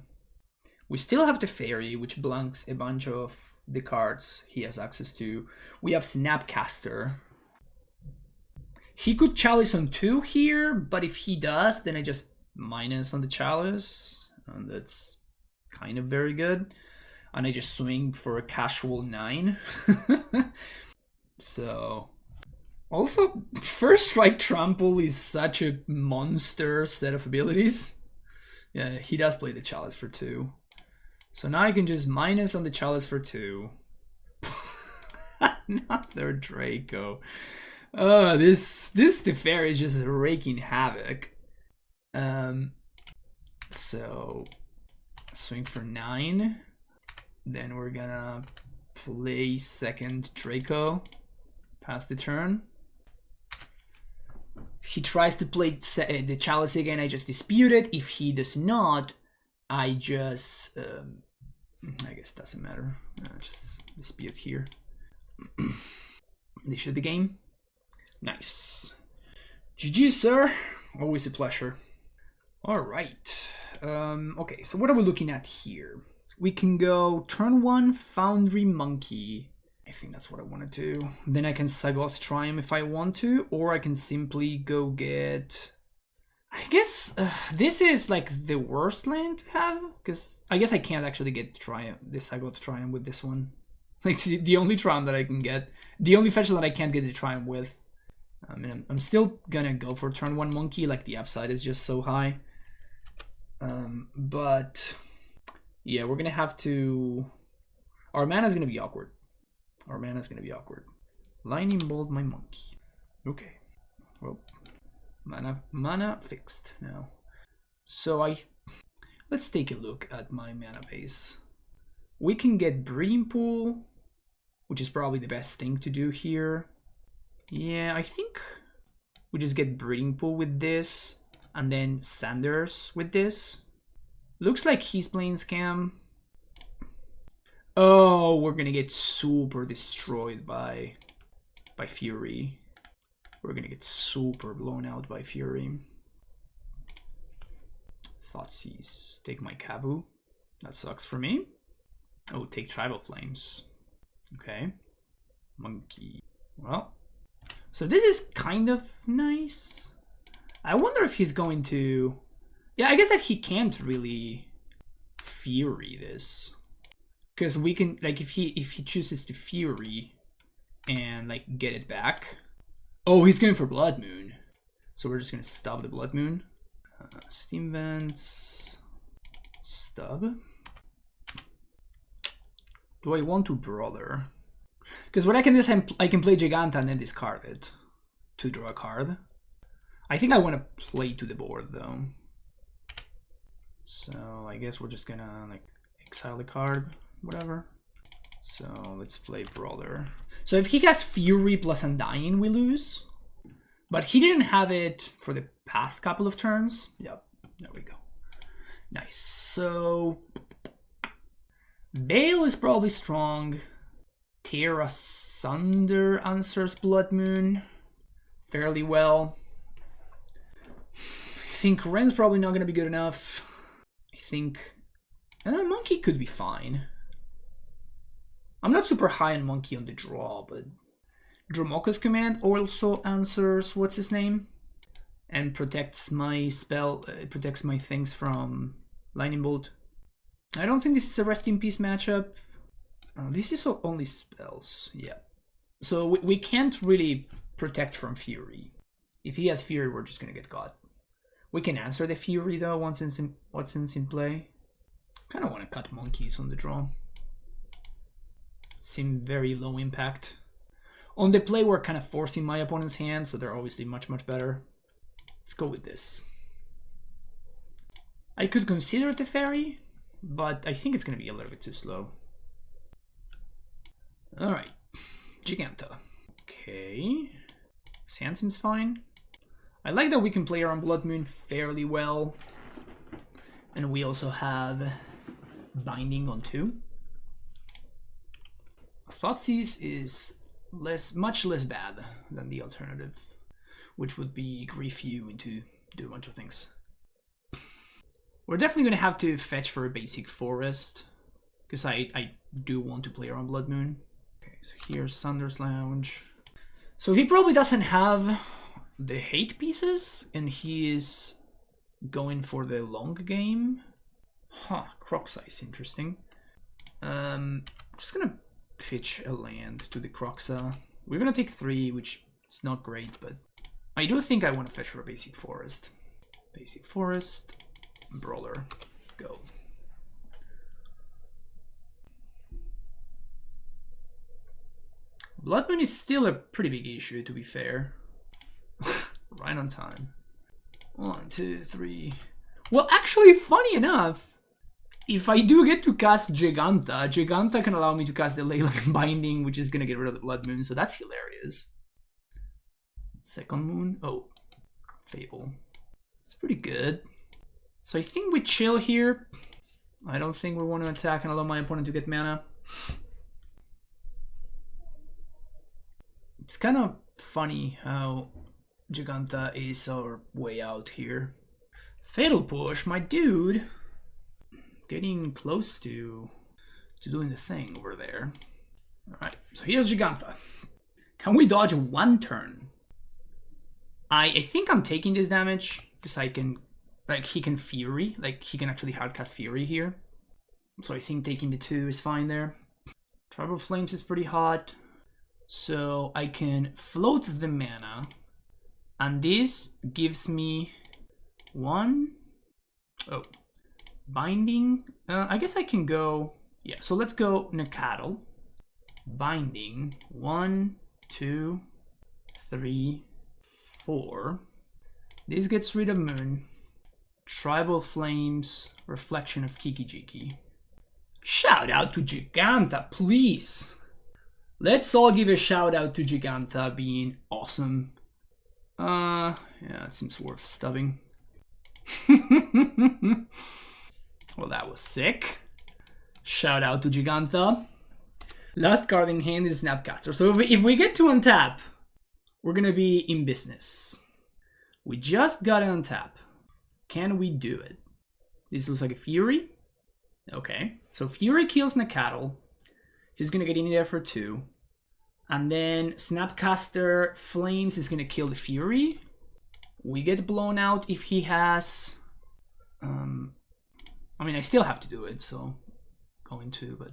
[SPEAKER 1] We still have the Fairy, which blanks a bunch of the cards he has access to. We have Snapcaster. He could Chalice on 2 here, but if he does, then I just minus on the Chalice. And that's kind of very good. And I just swing for a casual 9. So... Also, First Strike Trample is such a monster set of abilities. Yeah, he does play the Chalice for 2. So now I can just minus on the Chalice for 2. Another Draco. Oh, this Teferi is just wreaking havoc. So swing for 9. Then we're gonna play second Draco. Pass the turn. If he tries to play the Chalice again, I just dispute it. If he does not, I just I guess it doesn't matter. Just dispute here. This should be game. Nice. GG, sir. Always a pleasure. All right. Okay, so what are we looking at here? We can go turn 1 Foundry Monkey. I think that's what I want to do. Then I can Sagoth Triumph if I want to, or I can simply go get... I guess this is like the worst land to have, because I guess I can't actually get Triumph, this Sagoth Triumph with this one. Like the only Triumph that I can get, the only fetch that I can't get the Triumph with. I mean, I'm still gonna go for turn 1 Monkey, like the upside is just so high. But yeah, we're gonna have to... Our mana's gonna be awkward. Our mana's gonna be awkward. Lightning Bolt my Monkey. Okay. Well, mana fixed now. So let's take a look at my mana base. We can get Breeding Pool, which is probably the best thing to do here. Yeah, I think we just get Breeding Pool with this, and then Sanders with this. Looks like he's playing Scam. Oh, we're gonna get super destroyed by Fury. We're gonna get super blown out by Fury. Thoughtseize. Take my Kabu. That sucks for me. Oh, take Tribal Flames. Okay. Monkey. Well, so this is kind of nice. I wonder if he's going to... Yeah, I guess that he can't really Fury this. Because we can, like, if he chooses to Fury and, like, get it back. Oh, he's going for Blood Moon. So we're just going to stop the Blood Moon. Steam Vents. Stub. Do I want to Brother? Because what I can do is I can play Giganta and then discard it to draw a card. I think I want to play to the board, though. So I guess we're just going to, like, exile the card. Whatever. So let's play Brawler. So if he has Fury plus Undying, we lose. But he didn't have it for the past couple of turns. Yep, there we go. Nice. So Veil is probably strong. Tear Asunder answers Blood Moon fairly well. I think Ren's probably not going to be good enough. I think Monkey could be fine. I'm not super high on Monkey on the draw, but Dromoka's command also answers what's his name and protects my spell, protects my things from Lightning Bolt. I don't think this is a Rest in Peace matchup. This is only spells, yeah. So we can't really protect from Fury. If he has Fury, we're just gonna get caught. We can answer the Fury though once it's in play. Kind of want to cut monkeys on the draw. Seem very low impact. On the play, we're kind of forcing my opponent's hand, so they're obviously much better. Let's go with this. I could consider the Fairy, but I think it's gonna be a little bit too slow. Alright, Giganta. Okay, his hand seems fine. I like that we can play around Blood Moon fairly well. And we also have Binding on 2. Thoughtseize is much less bad than the alternative, which would be grief you into do a bunch of things. We're definitely going to have to fetch for a basic forest, because I do want to play around Blood Moon. Okay, so here's Sanders Lounge. So he probably doesn't have the hate pieces, and he is going for the long game. Huh, Croxa is interesting. I'm just gonna pitch a land to the Croxa. We're gonna take 3, which is not great, but I do think I want to fetch for a basic forest. Basic forest, Brawler, go. Blood Moon is still a pretty big issue, to be fair. Right on time. 1, 2, 3. Well, actually, funny enough, if I do get to cast Giganta, Giganta can allow me to cast the Leyline Binding, which is going to get rid of the Blood Moon, so that's hilarious. Second Moon. Oh, Fable. It's pretty good. So I think we chill here. I don't think we want to attack and allow my opponent to get mana. It's kind of funny how Giganta is our way out here. Fatal Push, my dude. Getting close to doing the thing over there. Alright, so here's Giganta. Can we dodge 1 turn? I think I'm taking this damage because I can, like, he can Fury. Like, he can actually hardcast Fury here. So I think taking the 2 is fine there. Tribal Flames is pretty hot. So I can float the mana. And this gives me 1. Oh, Binding. I guess I can go. Yeah, so let's go Nakatl. Binding. 1, 2, 3, 4. This gets rid of Moon. Tribal Flames. Reflection of Kiki Jiki. Shout out to Giganta, please. Let's all give a shout out to Giganta being awesome. Yeah, it seems worth stubbing. Well, that was sick. Shout out to Giganta. Last card in hand is Snapcaster. So if we get to untap, we're gonna be in business. We just got to untap. Can we do it? This looks like a Fury. Okay, so Fury kills Nakatl. He's gonna get in there for 2. And then Snapcaster Flames is gonna kill the Fury. We get blown out if he has... I mean, I still have to do it, so going to, but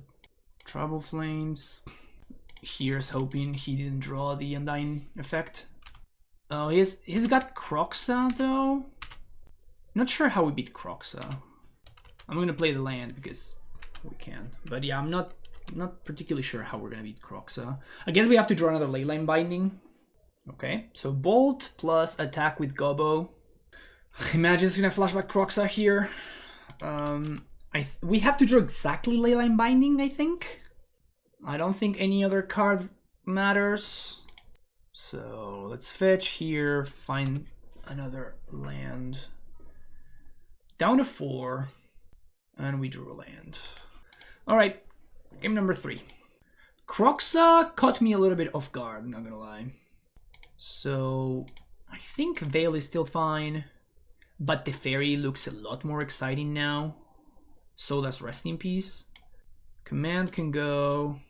[SPEAKER 1] Tribal Flames. Here's hoping he didn't draw the Undying effect. Oh, he's got Croxa though. Not sure how we beat Croxa. I'm gonna play the land because we can. But yeah, I'm not particularly sure how we're gonna beat Croxa. I guess we have to draw another Leyline Binding. Okay, so Bolt plus attack with Gobbo. Imagine it's gonna flashback Croxa here. We have to draw exactly Leyline Binding, I think. I don't think any other card matters. So let's fetch here, find another land. Down to 4, and we drew a land. Alright, game number 3. Croxa caught me a little bit off guard, I'm not gonna lie. So I think Veil is still fine. But the Fairy looks a lot more exciting now. So does Rest in Peace. Command can go.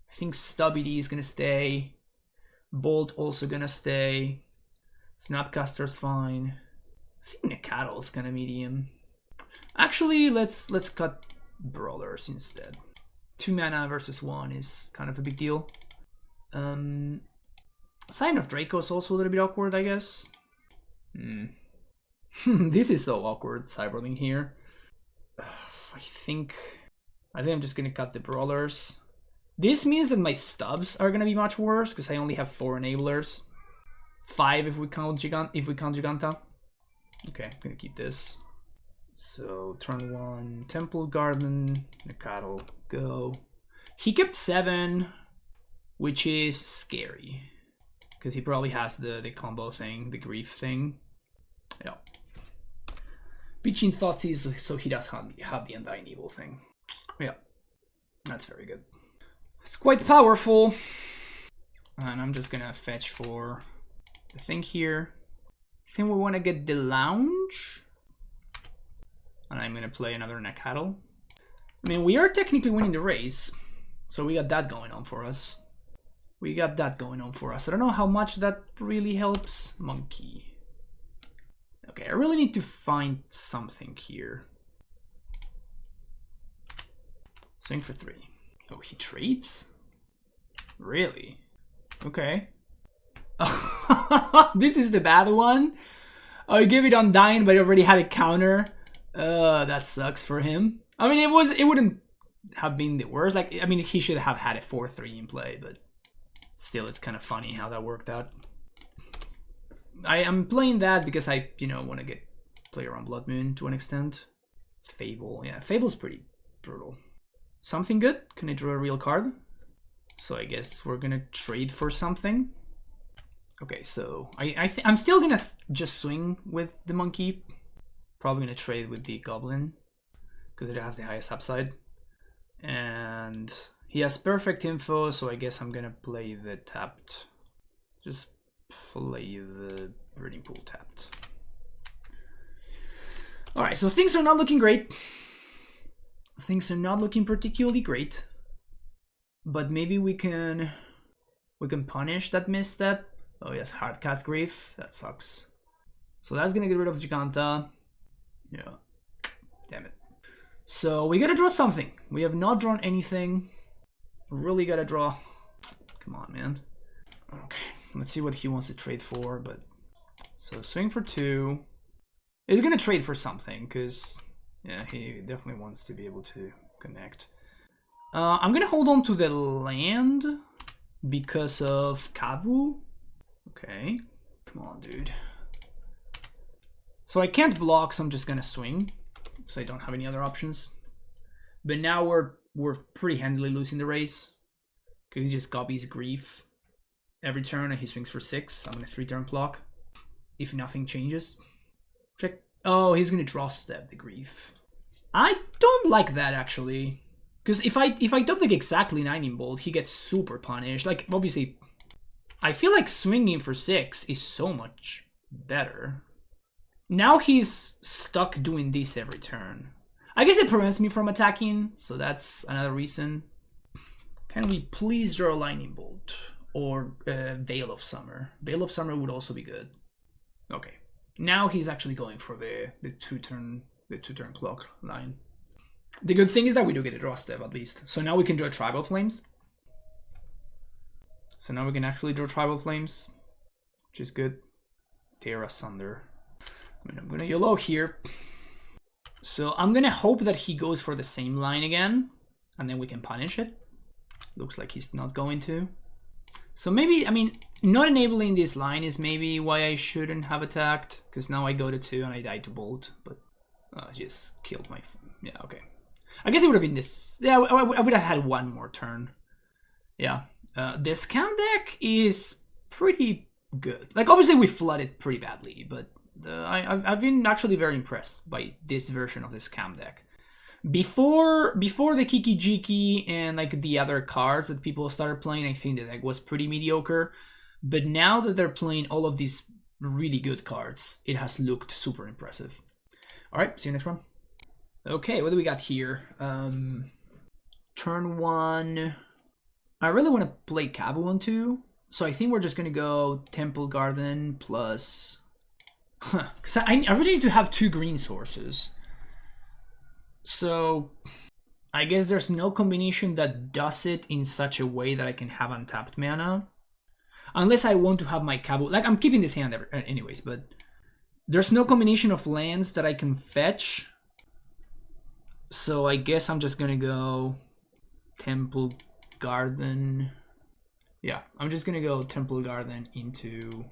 [SPEAKER 1] I think Stubby D is gonna stay. Bolt also gonna stay. Snapcaster's fine. I think Nakatl's gonna medium. Actually, let's cut Brawlers instead. 2 mana versus 1 is kind of a big deal. Sign of Draco is also a little bit awkward, I guess. This is so awkward, Cyberling here. I think I'm just gonna cut the brawlers. This means that my stubs are gonna be much worse because I only have 4 enablers. 5 if we count Giganta. Okay, I'm gonna keep this. So turn 1, Temple Garden, Nikado, go. He kept 7, which is scary. Because he probably has the combo thing, the grief thing. Yeah. Bitchin Thoughtseize, so he does have the Undying Evil thing. Yeah. That's very good. It's quite powerful. And I'm just gonna fetch for the thing here. I think we want to get the Lounge. And I'm gonna play another Nakatl. I mean, we are technically winning the race. So we got that going on for us. I don't know how much that really helps. Monkey. Okay, I really need to find something here. Swing for 3. Oh, he trades? Really? Okay. This is the bad one. Oh, he gave it Undying, but he already had a counter. That sucks for him. I mean, it wouldn't have been the worst. Like, I mean, he should have had a 4-3 in play, but still, it's kind of funny how that worked out. I am playing that because I, want to play around Blood Moon to an extent. Fable, yeah, Fable's pretty brutal. Something good? Can I draw a real card? So I guess we're gonna trade for something. Okay, so I'm still gonna just swing with the monkey. Probably gonna trade with the goblin because it has the highest upside. And he has perfect info, so I guess I'm gonna play the tapped. Just play the breeding pool tapped. Alright, so things are not looking great. Things are not looking particularly great. But maybe we can punish that misstep. Oh yes, hard cast grief. That sucks. So that's gonna get rid of Giganta. Yeah. Damn it. So we gotta draw something. We have not drawn anything. Really gotta draw. Come on, man. Okay. Let's see what he wants to trade for, but so swing for 2. He's gonna trade for something, because yeah, he definitely wants to be able to connect. I'm gonna hold on to the land because of Kavu. Okay. Come on, dude. So I can't block, so I'm just gonna swing. Because I don't have any other options. But now we're pretty handily losing the race. Because he just copies grief every turn and he swings for 6. I'm gonna 3-turn clock. If nothing changes. Check. Oh, he's gonna draw step the grief. I don't like that actually. Because if I top deck exactly 9 Bolt, he gets super punished. Like, obviously, I feel like swinging for 6 is so much better. Now he's stuck doing this every turn. I guess it prevents me from attacking, so that's another reason. Can we please draw a Lightning Bolt? Or Veil of Summer. Veil of Summer would also be good. Okay. Now he's actually going for the 2-turn clock line. The good thing is that we do get a draw step at least. So now we can draw Tribal Flames. So now we can actually draw Tribal Flames, which is good. Tear Asunder. I mean, I'm gonna YOLO here. So I'm gonna hope that he goes for the same line again, and then we can punish it. Looks like he's not going to. So maybe, I mean, not enabling this line is maybe why I shouldn't have attacked, because now I go to 2 and I die to Bolt, but I just killed my... Yeah, okay. I guess it would have been this... Yeah, I would have had 1 more turn. Yeah. This scam deck is pretty good. Like, obviously we flooded pretty badly, but I've been actually very impressed by this version of the scam deck. Before the Kiki Jiki and like the other cards that people started playing, I think the deck was pretty mediocre. But now that they're playing all of these really good cards, it has looked super impressive. Alright, see you next one. Okay, what do we got here? Turn 1. I really want to play Kabu on 2. So I think we're just going to go Temple Garden plus... Because I really need to have 2 green sources. So I guess there's no combination that does it in such a way that I can have untapped mana. Unless I want to have my Kabu. Like, I'm keeping this hand anyways, but There's no combination of lands that I can fetch. So I guess I'm just gonna go Temple Garden. Yeah, I'm just gonna go Temple Garden into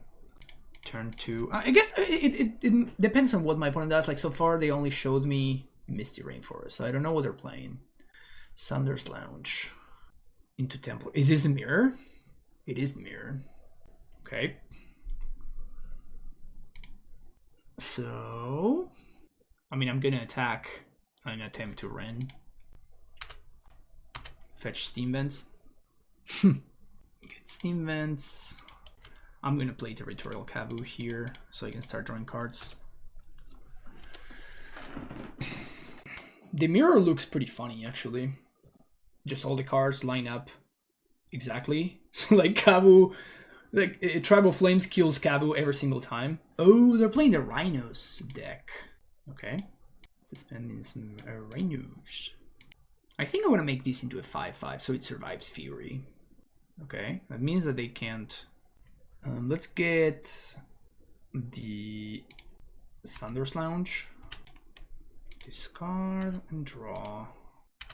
[SPEAKER 1] turn 2. I guess it depends on what my opponent does. Like so far they only showed me Misty Rainforest, so I don't know what they're playing. Sunders Lounge into Temple. Is this the mirror? It is the mirror. Okay. So, I mean, I'm gonna attack and attempt to Ren. Fetch Steam Vents. Get Steam Vents. I'm gonna play Territorial Kabu here so I can start drawing cards. The mirror looks pretty funny, actually. Just all the cards line up exactly. So like Kabu, like Tribal Flames kills Kabu every single time. Oh, they're playing the Rhinos deck. Okay. Suspending some Rhinos. I think I want to make this into a 5/5 so it survives Fury. Okay, that means that they can't. Let's get the Sunders Lounge. Discard and draw.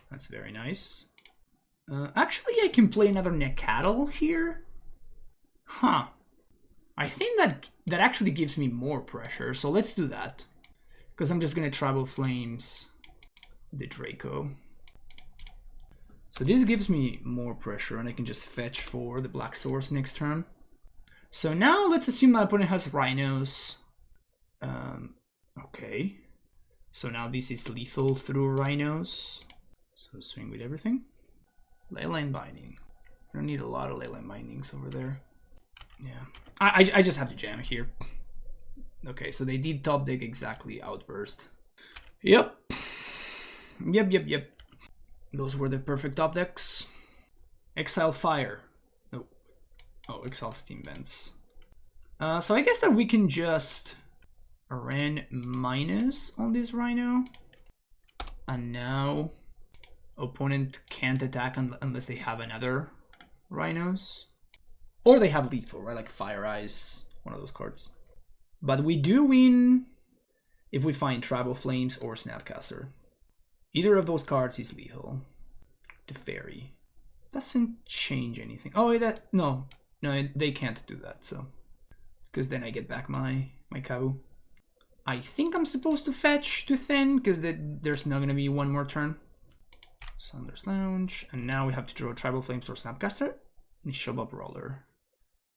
[SPEAKER 1] That's very nice. Actually, I can play another Nekatl here. Huh. I think that actually gives me more pressure, so let's do that. Because I'm just going to Tribal Flames the Draco. So this gives me more pressure, and I can just fetch for the Black Source next turn. So now let's assume my opponent has Rhinos. Okay. So now this is lethal through Rhinos. So swing with everything. Leyline Binding. I don't need a lot of Leyline Bindings over there. Yeah. I just have to jam here. Okay, so they did top deck exactly Outburst. Yep. Yep. Those were the perfect top decks. Exile Fire. Oh, Exile Steam Vents. So I guess that we can just Ren minus on this Rhino. And now opponent can't attack unless they have another Rhinos. Or they have lethal, right? Like Fire Eyes, one of those cards. But we do win if we find Tribal Flames or Snapcaster. Either of those cards is lethal. The Fairy doesn't change anything. Oh, no, they can't do that. So, because then I get back my Kabu. I think I'm supposed to fetch to Thin because there's not gonna be one more turn. Sunders Lounge, and now we have to draw Tribal Flames or Snapcaster. And Show Up Roller.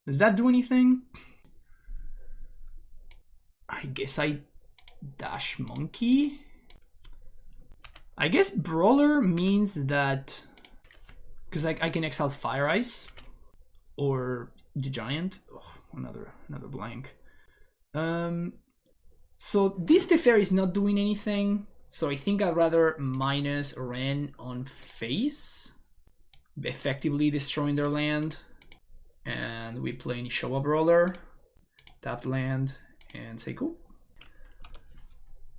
[SPEAKER 1] Does that do anything? I guess I dash Monkey. I guess Brawler means that because I can exile Fire Ice or the Giant. Oh, another blank. So this Teferi is not doing anything. So I think I'd rather minus Ren on face, effectively destroying their land. And we play Nishowa Brawler, tap land, and say cool.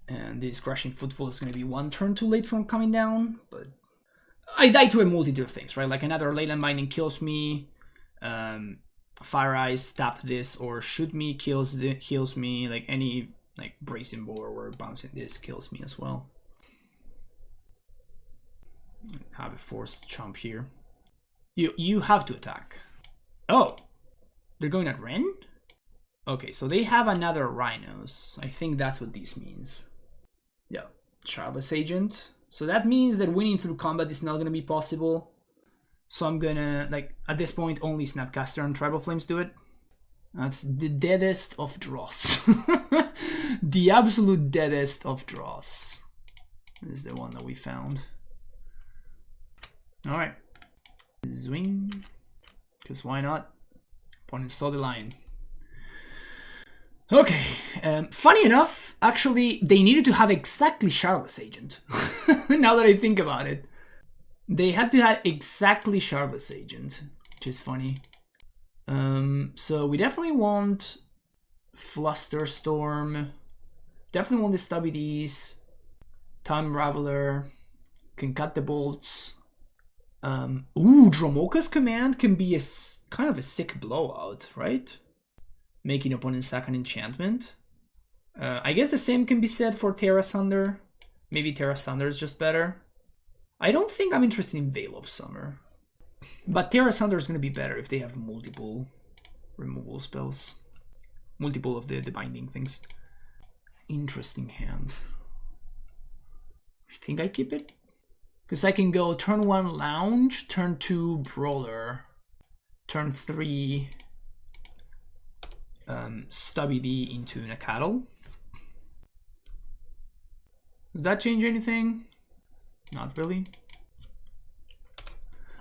[SPEAKER 1] And this Crushing Footfall is going to be one turn too late from coming down, but I die to a multitude of things, right? Like another Leyland Binding kills me, Fire Eyes, tap this, or shoot me, heals me, like any like Brazen Boar or bouncing this kills me as well. Have a forced chomp here. You have to attack. Oh, they're going at Ren? Okay, so they have another Rhinos. I think that's what this means. Yeah, Childless Agent. So that means that winning through combat is not going to be possible. So I'm gonna, like, at this point, only Snapcaster and Tribal Flames do it. That's the deadest of draws. The absolute deadest of draws. This is the one that we found. Alright. Swing. Because why not? Opponent saw the line. Okay, funny enough, actually, they needed to have exactly Shardless Agent. Now that I think about it. They had to have exactly Shardless Agent, which is funny. So we definitely want Flusterstorm. Definitely want the Stubby D's. Time Raveler. Can cut the bolts. Dromoka's command can be kind of a sick blowout, right? Making opponent sack an enchantment. I guess the same can be said for Terra Sunder. Maybe Terra Sunder is just better. I don't think I'm interested in Veil of Summer. But Terra Sunder is going to be better if they have multiple removal spells. Multiple of the binding things. Interesting hand. I think I keep it. Because I can go turn 1 Lounge, turn 2 Brawler, turn 3 Stubby D into Nakatl. Does that change anything? Not really.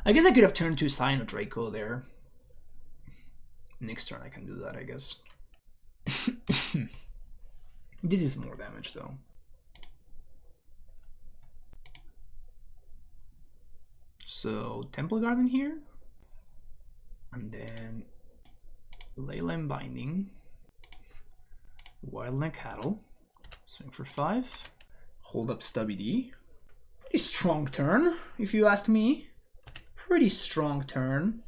[SPEAKER 1] I guess I could have turned 2 Cyno Draco there. Next turn I can do that, I guess. This is more damage though. So Temple Garden here. And then Leyline Binding. Wild Nakatl. Swing for 5. Hold up Stubby D. Pretty strong turn, if you asked me. Pretty strong turn.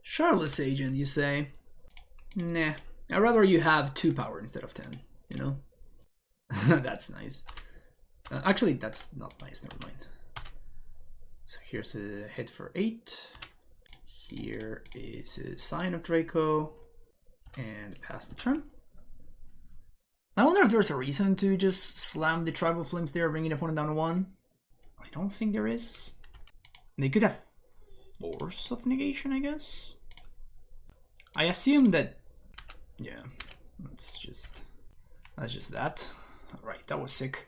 [SPEAKER 1] Charlotte's Agent, you say? Nah. I'd rather you have 2 power instead of 10, you know? That's nice. Actually, that's not nice, never mind. So here's a hit for 8. Here is a Sign of Draco. And pass the turn. I wonder if there's a reason to just slam the Tribal Flames there, bringing the opponent down to 1. I don't think there is. They could have Force of Negation, I guess. I assume that, yeah, that's just that. Alright, that was sick.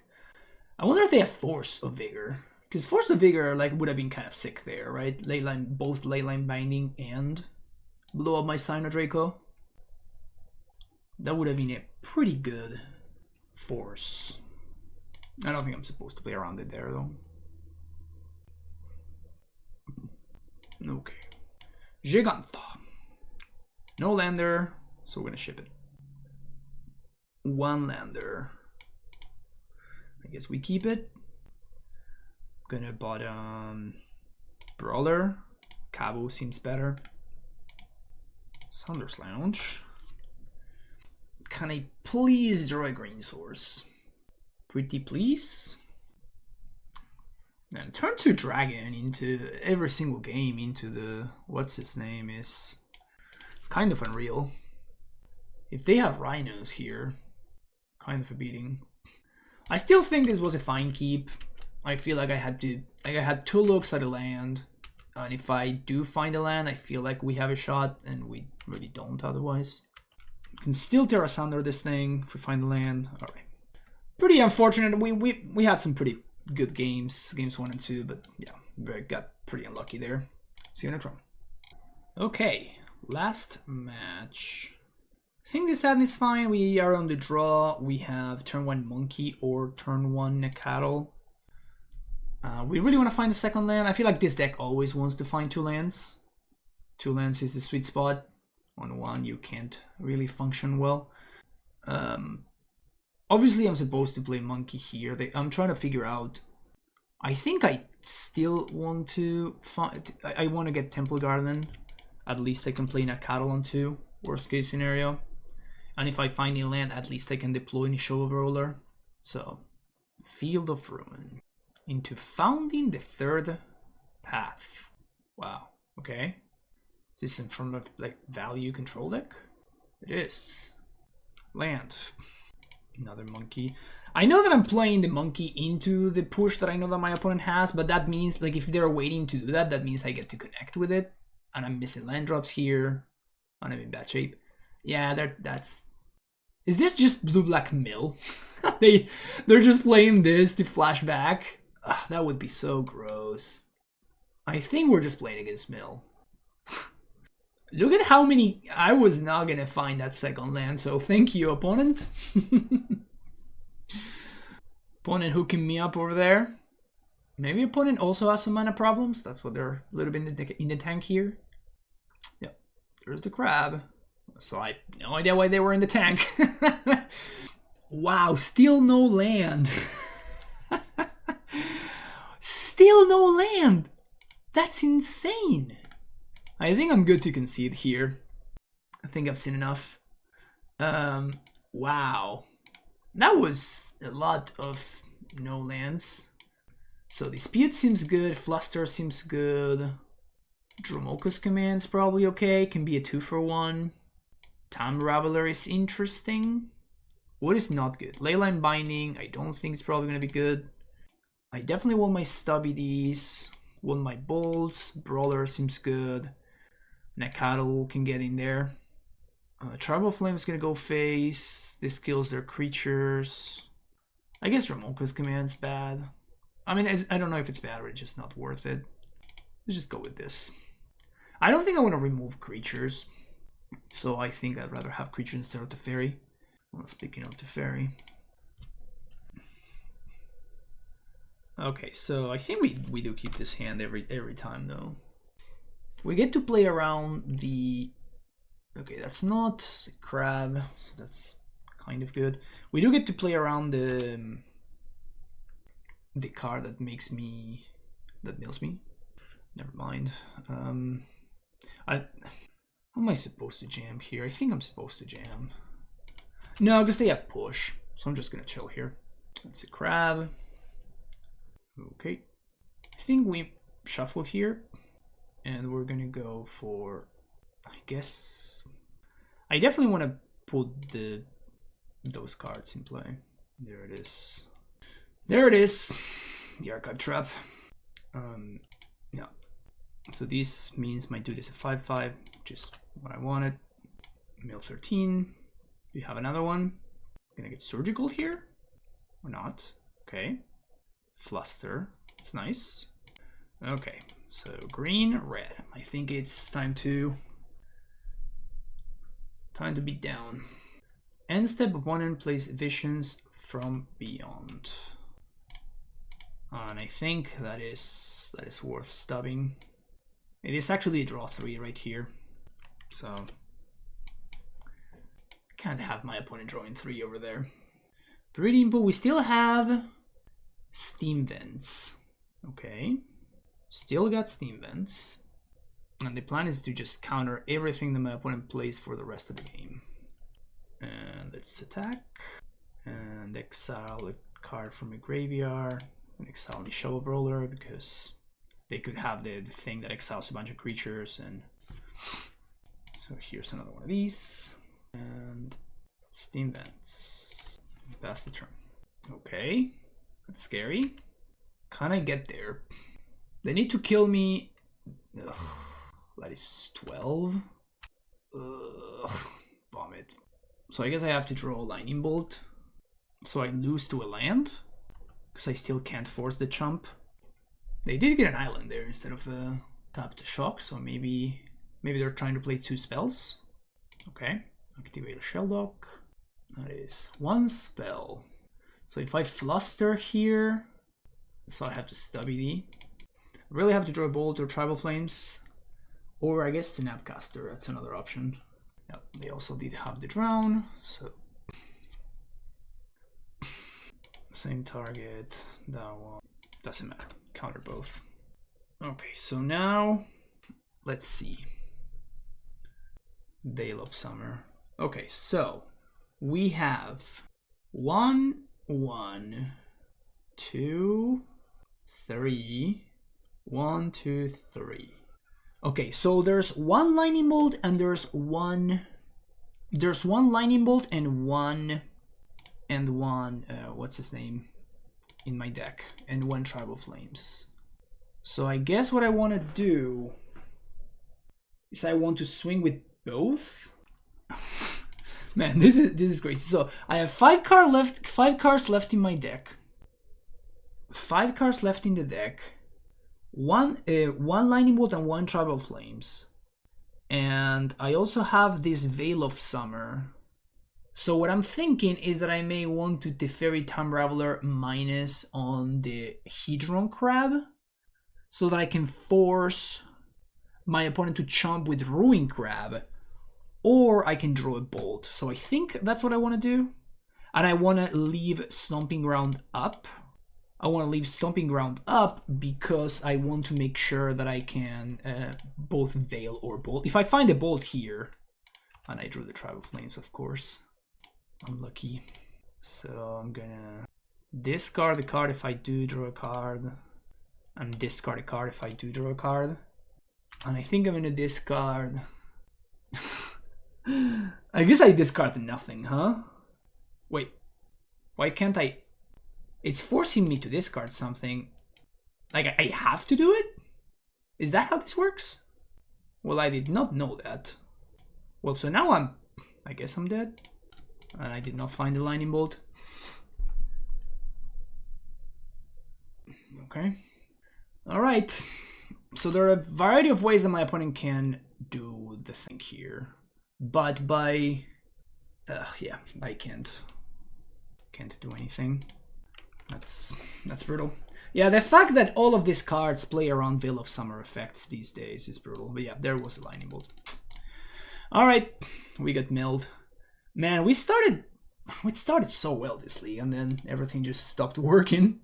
[SPEAKER 1] I wonder if they have Force of Vigor. Because Force of Vigor like would have been kind of sick there, right? Leyline, both Leyline Binding and blow up my Sign of Draco. That would have been a pretty good force. I don't think I'm supposed to play around it there though. Okay. Gigantha. No lander, so we're gonna ship it. 1 lander. I guess we keep it. Gonna bottom Brawler. Cabo seems better. Saunders Lounge. Can I please draw a green source? Pretty please. And turn 2 Dragon into every single game into the what's his name is kind of unreal. If they have Rhinos here, kind of a beating. I still think this was a fine keep. I feel like I had 2 looks at a land, and if I do find a land, I feel like we have a shot, and we really don't otherwise. Can still Terra Sunder this thing if we find the land. Alright. Pretty unfortunate. We had some pretty good games 1 and 2, but yeah, we got pretty unlucky there. See you next round. Okay, last match. I think this hand is fine. We are on the draw. We have turn 1 Monkey or turn 1 Nakatl. We really want to find a second land. I feel like this deck always wants to find 2 lands. 2 lands is the sweet spot. On 1 you can't really function well. Obviously I'm supposed to play Monkey here. I'm trying to figure out. I think I still want to find. I want to get Temple Garden. At least I can play Nakatl on 2. Worst case scenario. And if I find a land, at least I can deploy Nishoba Brawler. So, Field of Ruin. Into Founding the Third Path. Wow. Okay. Is this from a like value control deck? It is. Land. Another monkey. I know that I'm playing the monkey into the push that I know that my opponent has, but that means like if they're waiting to do that, that means I get to connect with it. And I'm missing land drops here. And I'm in bad shape. Yeah, that's. Is this just blue-black mill? They're just playing this to flash back. Ugh, that would be so gross. I think we're just playing against mill. Look at how many. I was not gonna find that second land, so thank you, opponent. Opponent hooking me up over there. Maybe opponent also has some mana problems. That's what they're a little bit in the tank here. Yep, there's the crab. So I have no idea why they were in the tank. Wow, still no land. Still no land. That's insane. I think I'm good to concede here. I think I've seen enough. Wow. That was a lot of no lands. So Dispute seems good, Fluster seems good. Dromoka's Command's probably okay, can be a 2-for-1. Time Raveler is interesting. What is not good? Leyline Binding, I don't think it's probably gonna be good. I definitely want my Stubby D's, want my Bolts, Brawler seems good. Nakato can get in there. Tribal Flame's gonna go face. This kills their creatures. I guess Ramoka's Command's bad. I mean, I don't know if it's bad or it's just not worth it. Let's just go with this. I don't think I want to remove creatures. So I think I'd rather have creatures instead of Teferi. Well, speaking of Teferi. Okay, so I think we do keep this hand every time though. We get to play around the... Okay, that's not Crab, so that's kind of good. We do get to play around the card that makes me... that mills me. Never mind. How am I supposed to jam here? I think I'm supposed to jam. No, because they have push, so I'm just gonna chill here. That's a Crab. Okay. I think we shuffle here. And we're gonna go for... I guess... I definitely want to put those cards in play. There it is. There it is. The Archive Trap. Yeah. So this means my dude is a 5/5, which is what I wanted. Mill 13. We have another one. Gonna get Surgical here? Or not? Okay. Fluster. It's nice. Okay. So green, red. I think it's time to beat down. End step, opponent plays Visions from Beyond. And I think that is worth stubbing. It is actually a draw 3 right here. So can't have my opponent drawing 3 over there. Breeding Pool, we still have Steam Vents. Okay. Still got Steam Vents. And the plan is to just counter everything that my opponent plays for the rest of the game. And let's attack. And exile a card from a graveyard. And exile the Shovel Brawler because they could have the thing that exiles a bunch of creatures. And so here's another one of these. And Steam Vents. Pass the turn. Okay. That's scary. Can I get there? They need to kill me. Ugh, that is 12. Ugh, bomb it. So I guess I have to draw a Lightning Bolt. So I lose to a land. Because I still can't force the chump. They did get an island there instead of a tapped shock. So maybe they're trying to play 2 spells. Okay. Activate a Shelldock. That is 1 spell. So if I Fluster here, so I have to Stubby D. I really have to draw a Bolt or Tribal Flames. Or I guess Snapcaster, that's another option. Yep, they also did have the Drown, so... Same target, that one. Doesn't matter, counter both. Okay, so now, let's see. Veil of Summer. Okay, so we have 1, 1, 2, 3, 1, 2, 3. Okay, so there's 1 Lightning Bolt and there's one Lightning Bolt and one what's his name in my deck, and 1 Tribal Flames. So I guess what I want to do is I want to swing with both. Man, this is crazy. So I have 5 cards left in my deck. 5 cards left in the deck. One Lightning Bolt and 1 Tribal Flames. And I also have this Veil of Summer. So what I'm thinking is that I may want to Teferi Time Raveler minus on the Hedron Crab, so that I can force my opponent to chomp with Ruin Crab, or I can draw a Bolt. So I think that's what I want to do. And I want to leave Stomping Ground up. I want to leave Stomping Ground up because I want to make sure that I can both Veil or Bolt. If I find a Bolt here, and I drew the Tribal Flames, of course. Unlucky. So I'm gonna discard the card if I do draw a card, and discard a card if I do draw a card. And I think I'm gonna discard. I guess I discard nothing, huh? Wait, why can't I? It's forcing me to discard something. Like, I have to do it? Is that how this works? Well, I did not know that. Well, so now I guess I'm dead. And I did not find the lightning bolt. Okay. Alright. So there are a variety of ways that my opponent can do the thing here. But by... yeah, I can't do anything. That's brutal. Yeah, the fact that all of these cards play around Veil of Summer effects these days is brutal. But yeah, there was a lightning bolt. Alright, we got milled. Man, we started so well this league, and then everything just stopped working.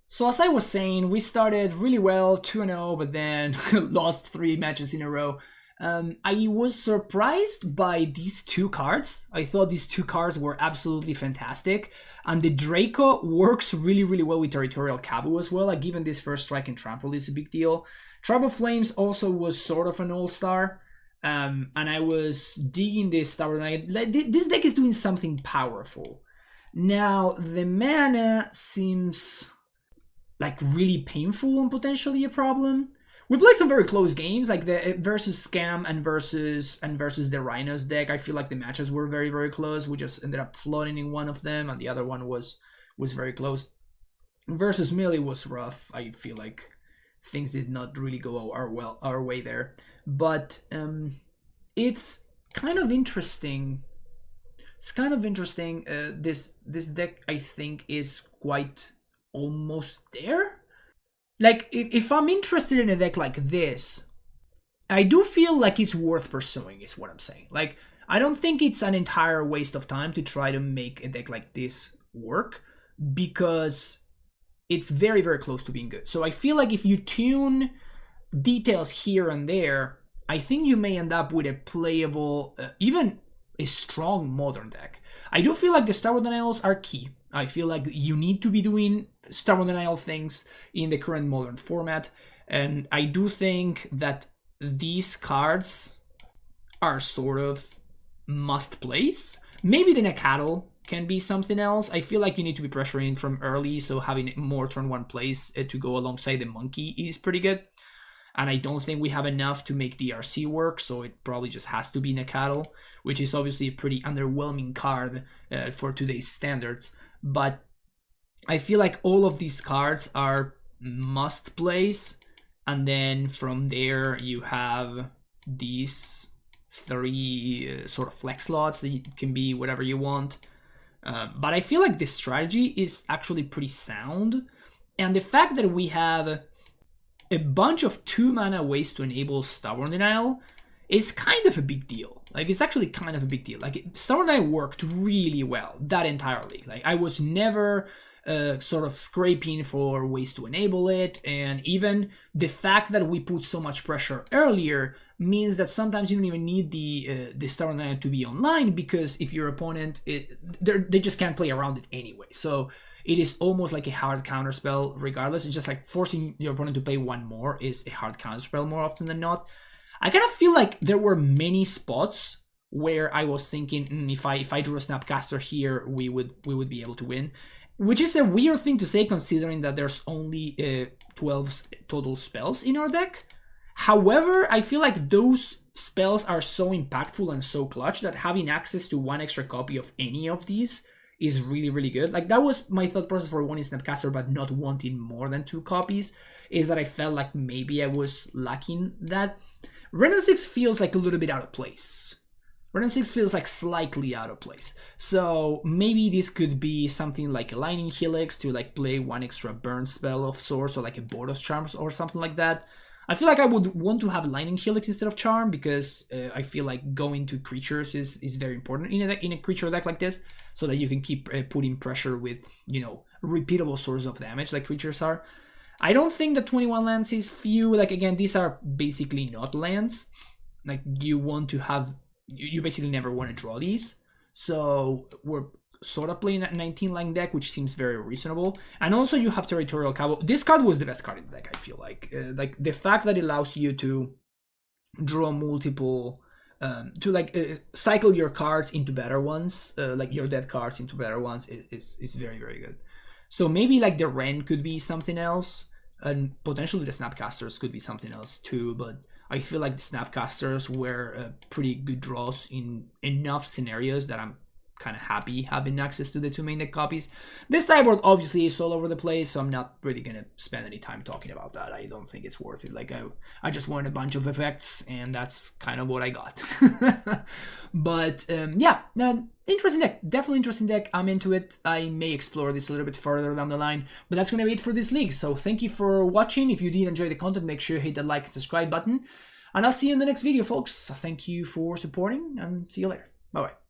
[SPEAKER 1] So as I was saying, we started really well, 2-0, but then lost 3 matches in a row. I was surprised by these 2 cards. I thought these 2 cards were absolutely fantastic. And the Draco works really, really well with Territorial Cavu as well. Like, given this first strike and trample is a big deal. Tribe of Flames also was sort of an all-star. And I was digging this Tower Knight. This deck is doing something powerful. Now, the mana seems like really painful and potentially a problem. We played some very close games, like the versus Scam and versus the Rhinos deck. I feel like the matches were very, very close. We just ended up floating in one of them, and the other one was very close. Versus Melee was rough. I feel like things did not really go our way there. But it's kind of interesting. It's kind of interesting. This deck, I think, is quite almost there. Like, if I'm interested in a deck like this, I do feel like it's worth pursuing, is what I'm saying. Like, I don't think it's an entire waste of time to try to make a deck like this work, because it's very, very close to being good. So I feel like if you tune details here and there, I think you may end up with a playable, even a strong modern deck. I do feel like the Star Wars Denials are key. I feel like you need to be doing Star Wars Denial things in the current modern format. And I do think that these cards are sort of must-plays. Maybe the Nakatl can be something else. I feel like you need to be pressuring from early, so having more turn 1 plays to go alongside the Monkey is pretty good. And I don't think we have enough to make DRC work, so it probably just has to be Nakatl, which is obviously a pretty underwhelming card for today's standards. But I feel like all of these cards are must plays, and then from there you have these 3 sort of flex slots that can be whatever you want. But I feel like the strategy is actually pretty sound, and the fact that we have a bunch of 2-mana ways to enable Stubborn Denial is kind of a big deal. Like, it's actually kind of a big deal. Like, Stubborn Denial worked really well that entirely. Like, I was never sort of scraping for ways to enable it, and even the fact that we put so much pressure earlier means that sometimes you don't even need the Stubborn Denial to be online, because if your opponent, they just can't play around it anyway. So it is almost like a hard counterspell regardless. It's just like forcing your opponent to pay 1 more is a hard counterspell more often than not. I kind of feel like there were many spots where I was thinking, if I drew a Snapcaster here, we would be able to win. Which is a weird thing to say, considering that there's only 12 total spells in our deck. However, I feel like those spells are so impactful and so clutch that having access to 1 extra copy of any of these is really, really good. Like, that was my thought process for wanting Snapcaster but not wanting more than 2 copies, is that I felt like maybe I was lacking that. Renin 6 feels like a little bit out of place. Renin 6 feels like slightly out of place. So maybe this could be something like a Lightning Helix to like play 1 extra burn spell of sorts, or like a Boros Charm or something like that. I feel like I would want to have Lightning Helix instead of Charm, because I feel like going to creatures is very important in a creature deck like this, so that you can keep putting pressure with, you know, repeatable sources of damage like creatures are. I don't think that 21 lands is few. Like, again, these are basically not lands. Like, you want to have, you basically never want to draw these. So we're sort of play a 19 line deck, which seems very reasonable. And also you have Territorial Cabo. This card was the best card in the deck, I feel like. Like the fact that it allows you to draw multiple, to cycle your cards into better ones, like your dead cards into better ones, is very, very good. So maybe like the Ren could be something else, and potentially the Snapcasters could be something else too, but I feel like the Snapcasters were pretty good draws in enough scenarios that I'm kind of happy having access to the 2 main deck copies. This sideboard obviously is all over the place, so I'm not really gonna spend any time talking about that. I don't think it's worth it. Like I just wanted a bunch of effects, and that's kind of what I got. But yeah, interesting deck, definitely interesting deck. I'm into it. I may explore this a little bit further down the line, but that's gonna be it for this league. So thank you for watching. If you did enjoy the content, make sure you hit that like and subscribe button, and I'll see you in the next video, folks. Thank you for supporting, and see you later. Bye bye.